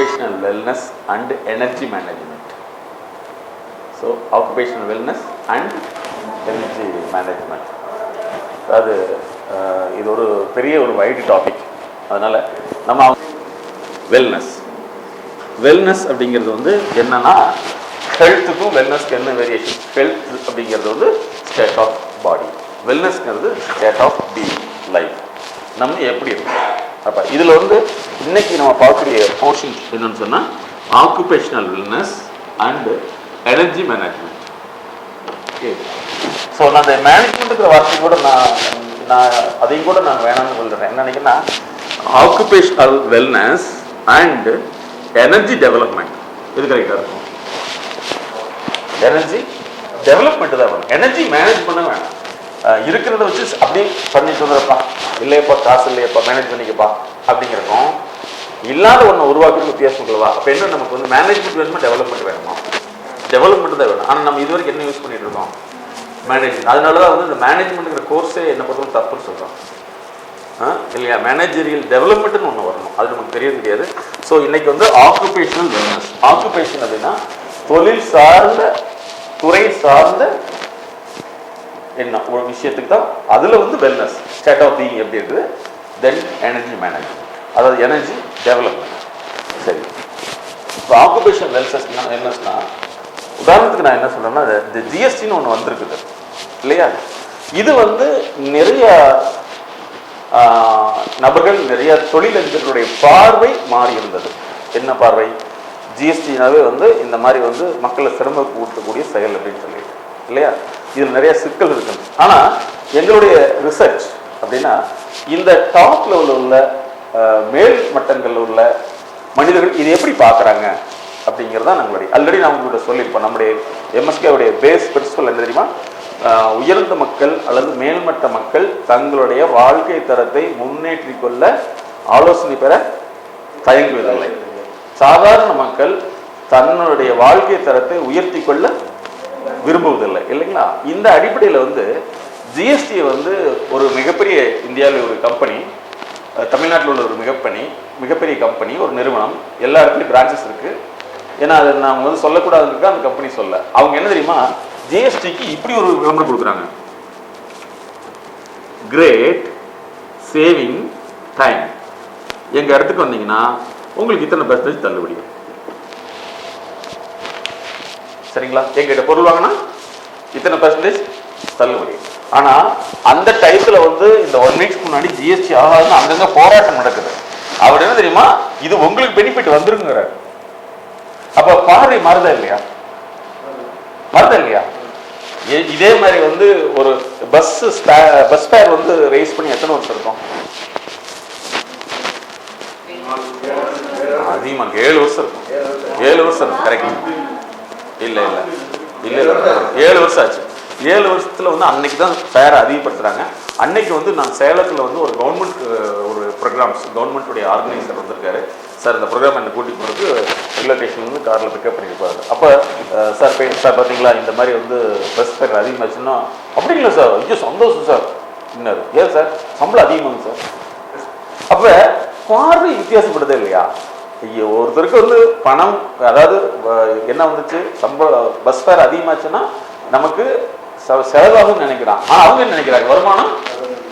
occupational wellness and energy management. So occupational wellness and energy management. அது இது ஒரு பெரிய ஒரு வைடு டாபிக். அதனால் நம்ம வெல்னஸ் அப்படிங்கிறது வந்து என்னன்னா, ஹெல்த்துக்கும் வெல்னஸ்க்கு என்ன வேரியேஷன்? ஹெல்த் அப்படிங்கிறது வந்து ஸ்டேட் ஆஃப் பாடி, வெல்னஸ்ங்கிறது ஸ்டேட் ஆஃப் பீயிங், லைஃப். நம்ம எப்படி இருக்கும்? அப்போ இதில் வந்து இன்னைக்கு நம்ம பார்க்கக்கூடிய போர்ஷன் என்னன்னு சொன்னால் occupational wellness and energy management. Okay, so நான் அந்த மேனேஜ்மெண்ட்டுங்கிற வார்த்தை கூட நான் அதையும் கூட நான் வேணாம்னு சொல்கிறேன். என்ன நினைக்கிறேன்னா, occupational wellness and energy development, இது கரெக்டாக இருக்கும். எனர்ஜி டெவலப்மெண்ட் தான் வேணும், எனர்ஜி மேனேஜ் பண்ண வேணாம். இருக்கிறத வச்சு அப்படியே பண்ணிட்டு வந்துடுறப்பா, இல்லையப்பா காசு இல்லையப்பா மேனேஜ் பண்ணிக்கப்பா அப்படிங்கிறக்கும் இல்லாத ஒன்று உருவாக்குறது வித்தியாசம் இல்லவா? அப்போ என்ன, நமக்கு வந்து மேனேஜ்மெண்ட் வேணுமா டெவலப்மெண்ட் வேணுமா? டெவலப்மெண்ட் தான் வேணும். ஆனால் நம்ம இது வரைக்கும் என்ன யூஸ் பண்ணிட்டு இருக்கோம்? மேனேஜ்மெண்ட். அதனால தான் வந்து இந்த மேனேஜ்மெண்ட்டுங்கிற கோர்ஸே என்ன பொறுத்தவரை தப்புன்னு சொல்கிறோம் இல்லையா? மேனேஜரியல் டெவலப்மெண்ட்னு ஒன்று வரணும், அது நமக்கு தெரிய தெரியாது. ஸோ இன்னைக்கு வந்து ஆக்குபேஷனல் வெல்னஸ். ஆக்குபேஷன் அப்படின்னா தொழில் சார்ந்த, துறை சார்ந்த என்ன ஒரு விஷயத்துக்கு தான். அதில் வந்து வெல்னஸ் ஸ்டேட் ஆஃப் பீயிங் எப்படி இருக்குது. தென் எனர்ஜி மேனேஜ்மெண்ட், அதாவது எனர்ஜி டெவலப்மெண்ட். சரி, இப்போ ஆக்குபேஷன் வெல்னஸ்னா உதாரணத்துக்கு நான் என்ன சொல்கிறேன்னா, இந்த ஜிஎஸ்டின்னு ஒன்று வந்திருக்குது இல்லையா? இது வந்து நிறைய நபர்கள், நிறைய தொழிலதிபர்களுடைய பார்வை மாறி இருந்தது. என்ன பார்வை? ஜிஎஸ்டினாவே வந்து இந்த மாதிரி வந்து மக்களை சிரமம் கூட்டக்கூடிய செயல் அப்படின்னு சொல்லிட்டு இல்லையா? இதில் நிறைய சிக்கல் இருக்கு. ஆனால் எங்களுடைய ரிசர்ச் அப்படின்னா, இந்த டாப் லெவலில் உள்ள மேல் மட்டங்களில் உள்ள மனிதர்கள் இதை எப்படி பார்க்குறாங்க அப்படிங்கிறதா நம்மளுடைய ஆல்ரெடி நான் உங்கள்கிட்ட சொல்லியிருப்போம். நம்முடைய எம்எஸ்கேவுடைய பேஸ் பிரின்சிபல் என்ன தெரியுமா? உயர்ந்த மக்கள் அல்லது மேல்மட்ட மக்கள் தங்களுடைய வாழ்க்கை தரத்தை முன்னேற்றிக் கொள்ள ஆலோசனை பெற தயங்குவதில்லை. சாதாரண மக்கள் தன்னுடைய வாழ்க்கை தரத்தை உயர்த்தி கொள்ள விரும்புவதில்லை இல்லைங்களா? இந்த அடிப்படையில் வந்து ஜிஎஸ்டியை வந்து ஒரு மிகப்பெரிய இந்தியாவில் ஒரு கம்பெனி, தமிழ்நாட்டில் உள்ள ஒரு மிகப்பெரிய கம்பெனி, ஒரு நிறுவனம், எல்லா இடத்துலையும் பிரான்ச்சஸ் இருக்குது. ஏன்னா அது நான் வந்து சொல்லக்கூடாதுன்னு அந்த கம்பெனி சொல்ல. அவங்க என்ன தெரியுமா, ஜிஎஸ்டிக்கு இப்படி ஒரு விளம்பரம் கொடுக்குறாங்க: கிரேட் சேவிங் டைம். எங்கள் இடத்துக்கு வந்தீங்கன்னா உங்களுக்கு இத்தனை % தள்ளுபடி. சரிங்களா? எங்கிட்ட பொருள் வாங்கினா இத்தனை % தள்ளுபடி. ஆனால் அந்த டைத்தில் வந்து இந்த 1 வீக்ஸ்க்கு முன்னாடி ஜிஎஸ்டி ஆகாதுன்னு அங்கங்கே போராட்டம் நடக்குது. அவர் என்ன தெரியுமா, இது உங்களுக்கு பெனிஃபிட் வந்துருங்கிறார். அப்போ பார்வை மாறுதா இல்லையா? இதே மாதிரி வந்து ஒரு பஸ் ஃபேர் வந்து ரைஸ் பண்ணி எத்தனை வருஷம் இருக்கும்? அதிகமாக 7 வருஷம் இருக்கும். 7 வருஷம் இருக்கும். கரெக்ட்? இல்லை 7 வருஷம் ஆச்சு. 7 வருஷத்துல வந்து அன்னைக்கு தான் ஃபேரை அதிகப்படுத்துறாங்க. அன்னைக்கு வந்து நான் சேலத்தில் வந்து ஒரு கவர்மெண்ட் ஒரு ப்ரோக்ராம்ஸ், கவர்மெண்ட்டுடைய ஆர்கனைசர் வந்திருக்காரு. சார் இந்த ப்ரோக்ராம் என்னை கூட்டிகிட்டு போகிறதுக்கு ரயில்வே ஸ்டேஷன் வந்து காரில் பிக்கப் பண்ணியிருப்பாரு. அப்போ சார் பார்த்தீங்களா இந்த மாதிரி வந்து பஸ் ஃபேர் அதிகமாச்சுன்னா, அப்படிங்களா சார், ஐயோ சந்தோஷம் சார் இன்னொரு, ஏன் சார் சம்பளம் அதிகமாகும் சார். அப்போ பார்வை வித்தியாசப்படுதே இல்லையா? ஐயோ, ஒருத்தருக்கு வந்து பணம், அதாவது என்ன வந்துச்சு, பஸ் ஃபேர் அதிகமாச்சுன்னா நமக்கு செலவாகும் நினைக்கிறான். ஆனால் அவங்க என்ன நினைக்கிறாங்க, வருமானம்.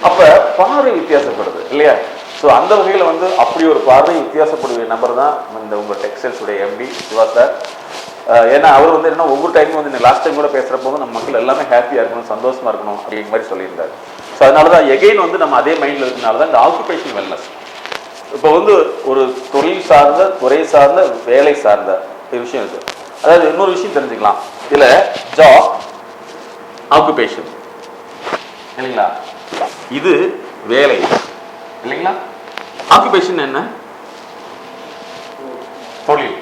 அப்போ பார்வை வித்தியாசப்படுது இல்லையா? ஸோ அந்த வகையில் வந்து அப்படி ஒரு பார்வை வித்தியாசப்படுகிற நபர் தான் இந்த உங்கள் டெக்ஸ்டைல்ஸுடைய எம்டி சிவா சார். ஏன்னா அவர் வந்து என்ன, ஒவ்வொரு டைமும் வந்து லாஸ்ட் டைம் கூட பேசுகிற போது நம்ம மக்கள் எல்லாமே ஹாப்பியாக இருக்கணும், சந்தோஷமாக இருக்கணும் அப்படிங்கிற மாதிரி சொல்லியிருந்தார். ஸோ அதனால தான் எகெயின் வந்து நம்ம அதே மைண்டில் இருக்கிறனால தான் இந்த ஆக்குபேஷன் வெல்னஸ். இப்போ வந்து ஒரு தொழில் சார்ந்த, துறை சார்ந்த, வேலை சார்ந்த ஒரு விஷயம் இருக்குது. அதாவது இன்னொரு விஷயம் தெரிஞ்சுக்கலாம் இதில், ஜாப், ஆக்குபேஷன் இல்லைங்களா? இது வேலை இல்லைங்களா? ஆக்குபேஷன் என்ன? தொழில்.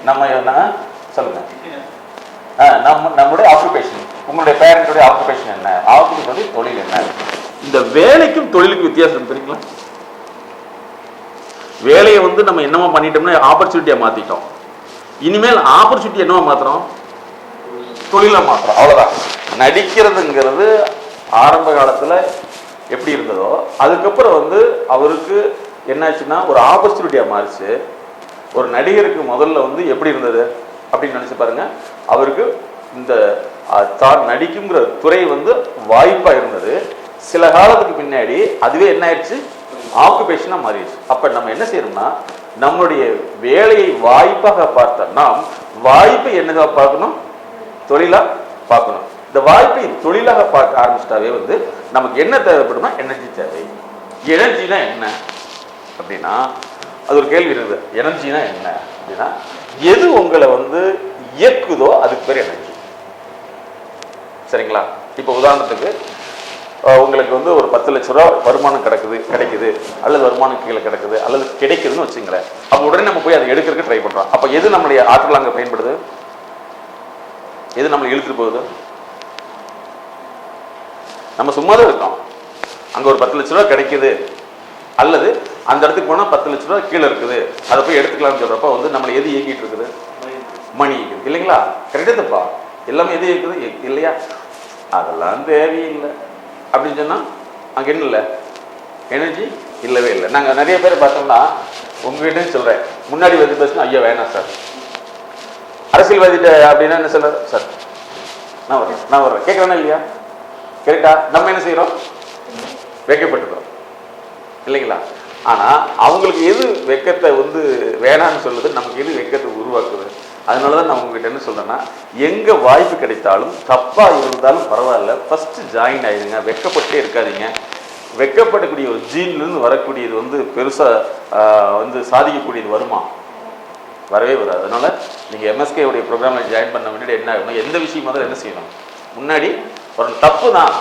நம்ம என்ன சொல்லுங்க, நம்மளுடைய ஆக்குபேஷன், உங்களுடைய பேரண்ட்டுடைய ஆக்குபேஷன் என்ன? ஆக்குபேஷன் தொழில் என்ன? இந்த வேலைக்கும் தொழிலுக்கும் வித்தியாசம் தெரியுங்களா? வேலையை வந்து நம்ம என்னமா பண்ணிட்டோம்னா ஆப்பர்ச்சுனிட்டியா மாத்திட்டோம். இனிமேல் ஆப்பர்ச்சுனிட்டி என்னவா மாத்துறோம்? தொழிலை மாத்திரம். அவ்வளவுதான். நடிக்கிறதுங்கிறது ஆரம்ப காலத்துல எப்படி இருந்ததோ அதுக்கப்புறம் வந்து அவருக்கு என்னாச்சுன்னா ஒரு ஆப்பர்ச்சுனிட்டியா மாறிச்சு. ஒரு நடிகருக்கு முதல்ல வந்து எப்படி இருந்தது அப்படின்னு நினைச்சு பாருங்க. அவருக்கு இந்த தான் நடிக்குங்கிற துறை வந்து வாய்ப்பா இருந்தது. சில காலத்துக்கு பின்னாடி அதுவே என்ன ஆயிடுச்சு, ஆக்குபேஷனா மாறிடுச்சு. அப்ப நம்ம என்ன செய்யறோம்னா, நம்மளுடைய வேலையை வாய்ப்பாக பார்த்த நாம் வாய்ப்பை என்னதாக பார்க்கணும், தொழிலா பார்க்கணும். இந்த வாய்ப்பை தொழிலாக பார்க்க ஆரம்பிச்சிட்டாவே வந்து நமக்கு என்ன தேவைப்படுமா, எனர்ஜி தேவை. எனர்ஜினா என்ன அப்படின்னா, அது ஒரு கேள்வி இருக்குது. எனர்ஜினா என்ன அப்படின்னா, எது உங்களை வந்து இயக்குதோ அதுக்கு பேர் எனர்ஜி. சரிங்களா? இப்போ உதாரணத்துக்கு உங்களுக்கு வந்து ஒரு 10 லட்ச ரூபா வருமானம் கிடைக்குது அல்லது வருமானம் கீழே கிடக்குது அல்லது கிடைக்குதுன்னு வச்சுங்களேன். அப்போ உடனே நம்ம போய் அதை எடுக்கிறதுக்கு ட்ரை பண்றோம். அப்போ எது நம்மளுடைய ஆற்றல் அங்கே பயன்படுது, எது நம்மளை இழுத்துட்டு போகுது? நம்ம சும்மா தான் இருக்கோம். அங்கே ஒரு 10 லட்ச ரூபா கிடைக்குது அல்லது அந்த இடத்துக்கு போனால் 10 லட்ச ரூபா கீழே இருக்குது, அதை போய் எடுத்துக்கலாம்னு சொல்றப்ப வந்து நம்மளை எது இயக்கிட்டு இருக்குது, மணி இயக்குது இல்லைங்களா? கரெக்டாக தப்பா? எல்லாமே எது இயக்குது இல்லையா? அதெல்லாம் தேவையில்லை அப்படின்னு சொன்னா அங்கே என்ன இல்லை, எனர்ஜி இல்லவே இல்லை. நாங்கள் நிறைய பேர் பார்த்தோம்னா, உங்ககிட்ட சொல்றேன், முன்னாடி வந்து பேசணும், ஐயா வேணாம் சார், அரசியல்வாதிட்ட அப்படின்னா என்ன சொல்ற சார், நான் வர்றேன் கேட்குறேன்னா இல்லையா? கரெக்டா? நம்ம என்ன செய்யறோம், வெக்கப்பட்டுக்கிறோம் இல்லைங்களா? ஆனா அவங்களுக்கு எது வெக்கத்தை வந்து வேணான்னு சொல்லுது, நமக்கு எது வெக்கத்தை உருவாக்குது. அதனாலதான் நான் உங்ககிட்ட என்ன சொல்றேன்னா, எங்க வாய்ப்பு கிடைத்தாலும் தப்பா இருந்தாலும் பரவாயில்ல, ஃபர்ஸ்ட் ஜாயின் ஆயிடுங்க, வெக்கப்பட்டே இருக்காதீங்க. வெக்கப்படக்கூடிய ஒரு ஜீன்லேருந்து வரக்கூடியது வந்து பெருசா வந்து சாதிக்கக்கூடியது வருமா? வரவே வராது. அதனால நீங்க எம்எஸ்கே உடைய ப்ரோக்ராம்ல ஜாயின் பண்ண முன்னாடி என்ன ஆகணும், எந்த விஷயம் முதல்ல என்ன செய்யணும், முன்னாடி ஒரு தப்பு தான்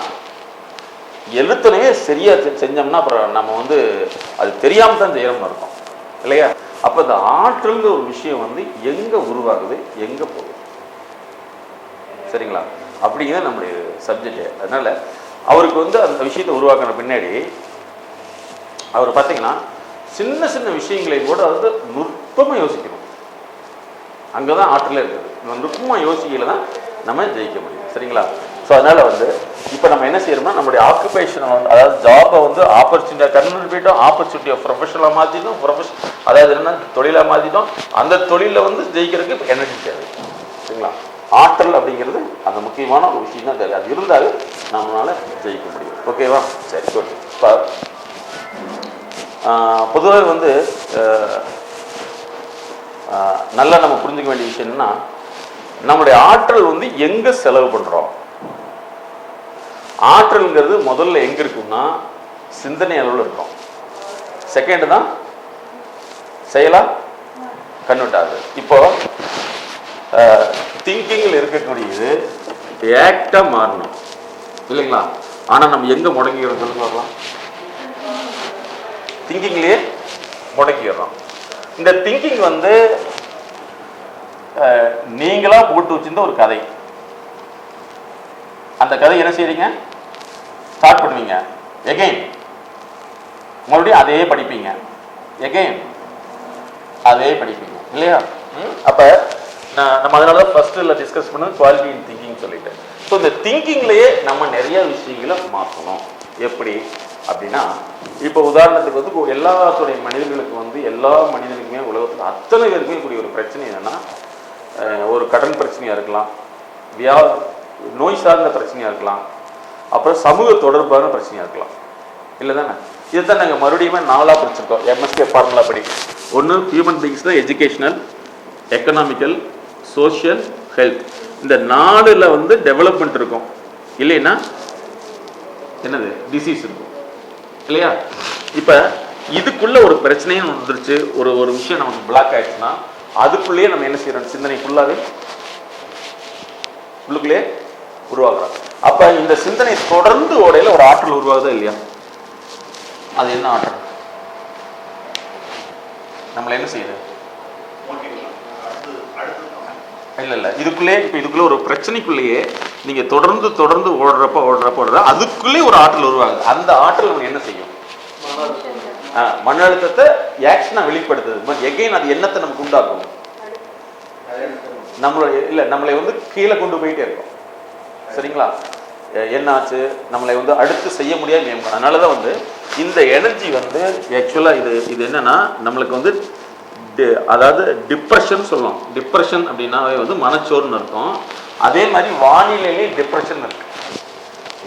எழுத்துனையே சரியா செஞ்சோம்னா அப்புறம் நம்ம வந்து அது தெரியாம தான் செய்யறோம்னு இருக்கும் இல்லையா? அப்ப இந்த ஆற்றல்ங்கிற ஒரு விஷயம் வந்து எங்க உருவாகுது, எங்க போகுது, சரிங்களா? அப்படிங்கிறது நம்முடைய சப்ஜெக்ட். அதனால அவருக்கு வந்து அந்த விஷயத்தை உருவாக்குன பின்னாடி அவர் பார்த்தீங்கன்னா சின்ன சின்ன விஷயங்களை கூட வந்து நுட்பமாக யோசிக்கணும். அங்கதான் ஆற்றலே இருக்குது. நுட்பமாக யோசிக்கல தான் நம்ம ஜெயிக்க முடியும். சரிங்களா? ஸோ அதனால வந்து இப்போ நம்ம என்ன செய்யறோம்னா, நம்மளுடைய ஆக்குபேஷனை வந்து, அதாவது ஜாபை வந்து ஆப்பர்ச்சுனிட்டியாக கன்வெர்ட் பண்ணிட்டோம், ஆப்பர்ச்சுனிட்டியை ப்ரொஃபஷனலாக மாற்றிட்டோம், அதாவது என்ன தொழிலாக மாற்றிட்டோம். அந்த தொழிலில் வந்து ஜெயிக்கிறதுக்கு இப்போ எனர்ஜி தேவை. சரிங்களா? ஆற்றல் அப்படிங்கிறது அந்த முக்கியமான ஒரு விஷயம் தான் தேவை. அது இருந்தாலும் நம்மளால ஜெயிக்க முடியும். ஓகேவா? சரி, குட். இப்போ பொதுவாக வந்து நல்லா நம்ம புரிஞ்சுக்க வேண்டிய விஷயம் என்னன்னா, நம்முடைய ஆற்றல் வந்து எங்க செலவு பண்றோம். ஆற்றல்ங்கிறது முதல்ல எங்க இருக்குன்னா சிந்தனை அளவில் இருக்கும். செகண்ட் தான் செயலா கன்வெர்ட் ஆகுது. இப்போ திங்கிங்ல இருக்கக்கூடியது ஆக்டா மாறணும் இல்லைங்களா? ஆனா நம்ம எங்க முடங்கிக்கிறோம் சொல்லுங்க பார்க்கலாம். திங்கிங்லயே முடக்கிடுறோம். இந்த திங்கிங் வந்து நீங்களா போட்டு வச்சிருந்த ஒரு கதை. அந்த கதை என்ன செய்றீங்க, ஸ்டார்ட் பண்ணுவீங்க, எகைன் மறுபடியும் அதே படிப்பீங்க, எகைன் அதே படிப்பீங்க இல்லையா? அப்ப நம்ம அதனாலதான் ஃபர்ஸ்ட்ல டிஸ்கஸ் பண்ண குவாலிட்டி இன் திங்கிங் சொல்லிட்டு. ஸோ இந்த திங்கிங்லயே நம்ம நிறைய விஷயங்களை மாற்றணும். எப்படி அப்படின்னா, இப்போ உதாரணத்துக்கு வந்து எல்லாத்துடைய மனிதர்களுக்கு வந்து எல்லா மனிதனுக்குமே உலகத்தில் அத்தனை பேருக்குமே கூடிய ஒரு பிரச்சனை என்னன்னா, ஒரு கடன் பிரச்சனையா இருக்கலாம், நோய் சார்ந்த பிரச்சனையா இருக்கலாம், அப்புறம் சமூக தொடர்பான பிரச்சனையா இருக்கலாம், இல்லை தானே? இதுதான் நாங்கள் மறுபடியும் 4ஆக பிரிச்சிருக்கோம் எம்எஸ்கே ஃபார்முலா படி. ஒன்று ஹியூமன் பீயிங்ஸ் தான் எஜுகேஷனல், எக்கனாமிக்கல், சோஷியல், ஹெல்த். இந்த 4ல் வந்து டெவலப்மெண்ட் இருக்கும், இல்லைன்னா என்னது டிசீஸ் இருக்கும் இல்லையா? இப்ப இதுக்குள்ள ஒரு பிரச்சனையும் வந்துருச்சு, ஒரு விஷயம் நமக்கு பிளாக் ஆயிடுச்சுன்னா அதுக்குள்ளேயே நம்ம என்ன செய்யறோம், சிந்தனை ஃபுல்லாவே உள்ளுக்குள்ளே உருவாக்குறோம். அப்ப இந்த சிந்தனை தொடர்ந்து ஓடையில ஒரு ஆற்றல் உருவாகுதா இல்லையா? அது என்ன ஆற்றல்? நம்மள என்ன செய்யுது? இல்ல இதுக்குள்ளே ஒரு பிரச்சனைக்குள்ளேயே நீங்க தொடர்ந்து ஓடுறப்ப அதுக்குள்ளே ஒரு ஆற்றல் உருவாகுது. அந்த ஆற்றல் நம்ம என்ன செய்யும்? மன அழுத்தத்தை ஆக்ஷனா வெளிப்படுத்துது. எகைன் அது என்னத்தை நமக்கு உண்டாக்கும்? நம்மளை வந்து கீழே கொண்டு போயிட்டே இருக்கும். சரிங்களா? என்னாச்சு, நம்மளை வந்து அடுத்து செய்ய முடியாது. அதனாலதான் வந்து இந்த எனர்ஜி வந்து ஆக்சுவலா இது என்னன்னா, நம்மளுக்கு வந்து அதாவது டிப்ரெஷன் சொல்லலாம். டிப்ரெஷன் அப்படின்னாவே வந்து மனச்சோர்னு அர்த்தம். அதே மாதிரி வானிலையிலே டிப்ரெஷன் இருக்கு.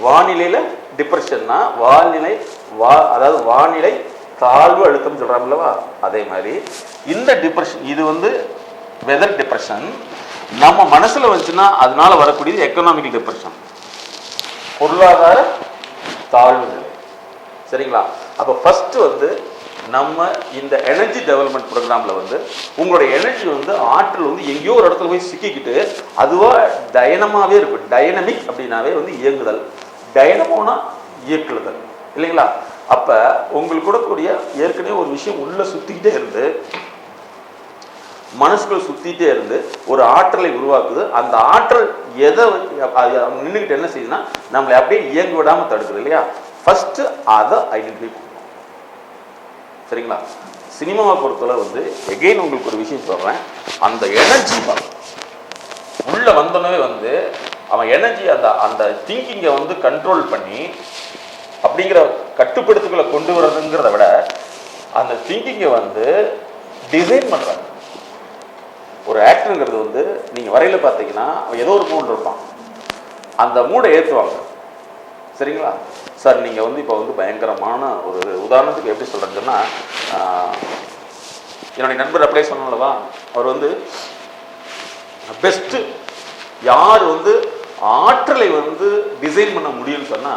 வானிலையில டிப்ரெஷன்னா அதாவது வானிலை தாழ்வு அழுத்தம் சொல்றாங்களா, அதே மாதிரி இந்த டிப்ரெஷன் இது வந்து வெதர் டிப்ரெஷன். நம்ம மனசுல வந்துச்சுன்னா அதனால வரக்கூடியது எக்கனாமிக்கல் டிப்ரெஷன், பொருளாதார தாழ்வு நிலை. சரிங்களா? அப்போ ஃபர்ஸ்ட் வந்து நம்ம இந்த எனர்ஜி டெவலப்மெண்ட் ப்ரோக்ராம்ல வந்து உங்களுடைய எனர்ஜி வந்து ஆற்றல் வந்து எங்கேயோ ஒரு இடத்துல போய் சிக்கிக்கிட்டு அதுவா டைனமாவே இருக்கும். டைனமிக் அப்படின்னாவே வந்து இயங்குதல், டைனமோனா இயக்குதல் இல்லைங்களா? அப்ப உங்களுக்கு கூட கூடிய ஏற்கனவே ஒரு விஷயம் உள்ள சுத்திக்கிட்டே இருந்து மனசுக்குள்ள சுத்திட்டே இருந்து ஒரு ஆற்றலை உருவாக்குது. அந்த ஆற்றல் எதை நின்றுகிட்டு என்ன செய்யுதுன்னா நம்மளை அப்படியே இயங்க விடாம தடுக்குது இல்லையா? ஃபர்ஸ்ட் அதை ஐடென்டிஃபை பண்ணணும். சரிங்களா? சினிமாவை பொறுத்தவரை வந்து எகெயின் உங்களுக்கு ஒரு விஷயம் சொல்றேன். அந்த எனர்ஜி உள்ள வந்தோடனே வந்து அவன் எனர்ஜி அந்த திங்கிங்கை வந்து கண்ட்ரோல் பண்ணி அப்படிங்கிற கட்டுப்படுத்துக்களை கொண்டு வர்றதுங்கிறத விட அந்த திங்கிங்கை வந்து டிசைன் பண்றாங்க. ஒரு ஆக்டருங்கிறது வந்து நீங்க வரையில பார்த்தீங்கன்னா ஏதோ ஒரு மூட் இருப்பான், அந்த மூடை ஏற்றுவாங்க. சரிங்களா சார்? நீங்க வந்து இப்போ வந்து பயங்கரமான ஒரு உதாரணத்துக்கு எப்படி சொல்றேன்னா, என்னுடைய நண்பர் அப்ளை சொன்னாலவா, அவர் வந்து பெஸ்ட் யார் வந்து ஆற்றலை வந்து டிசைன் பண்ண முடியும்னு சொன்னா,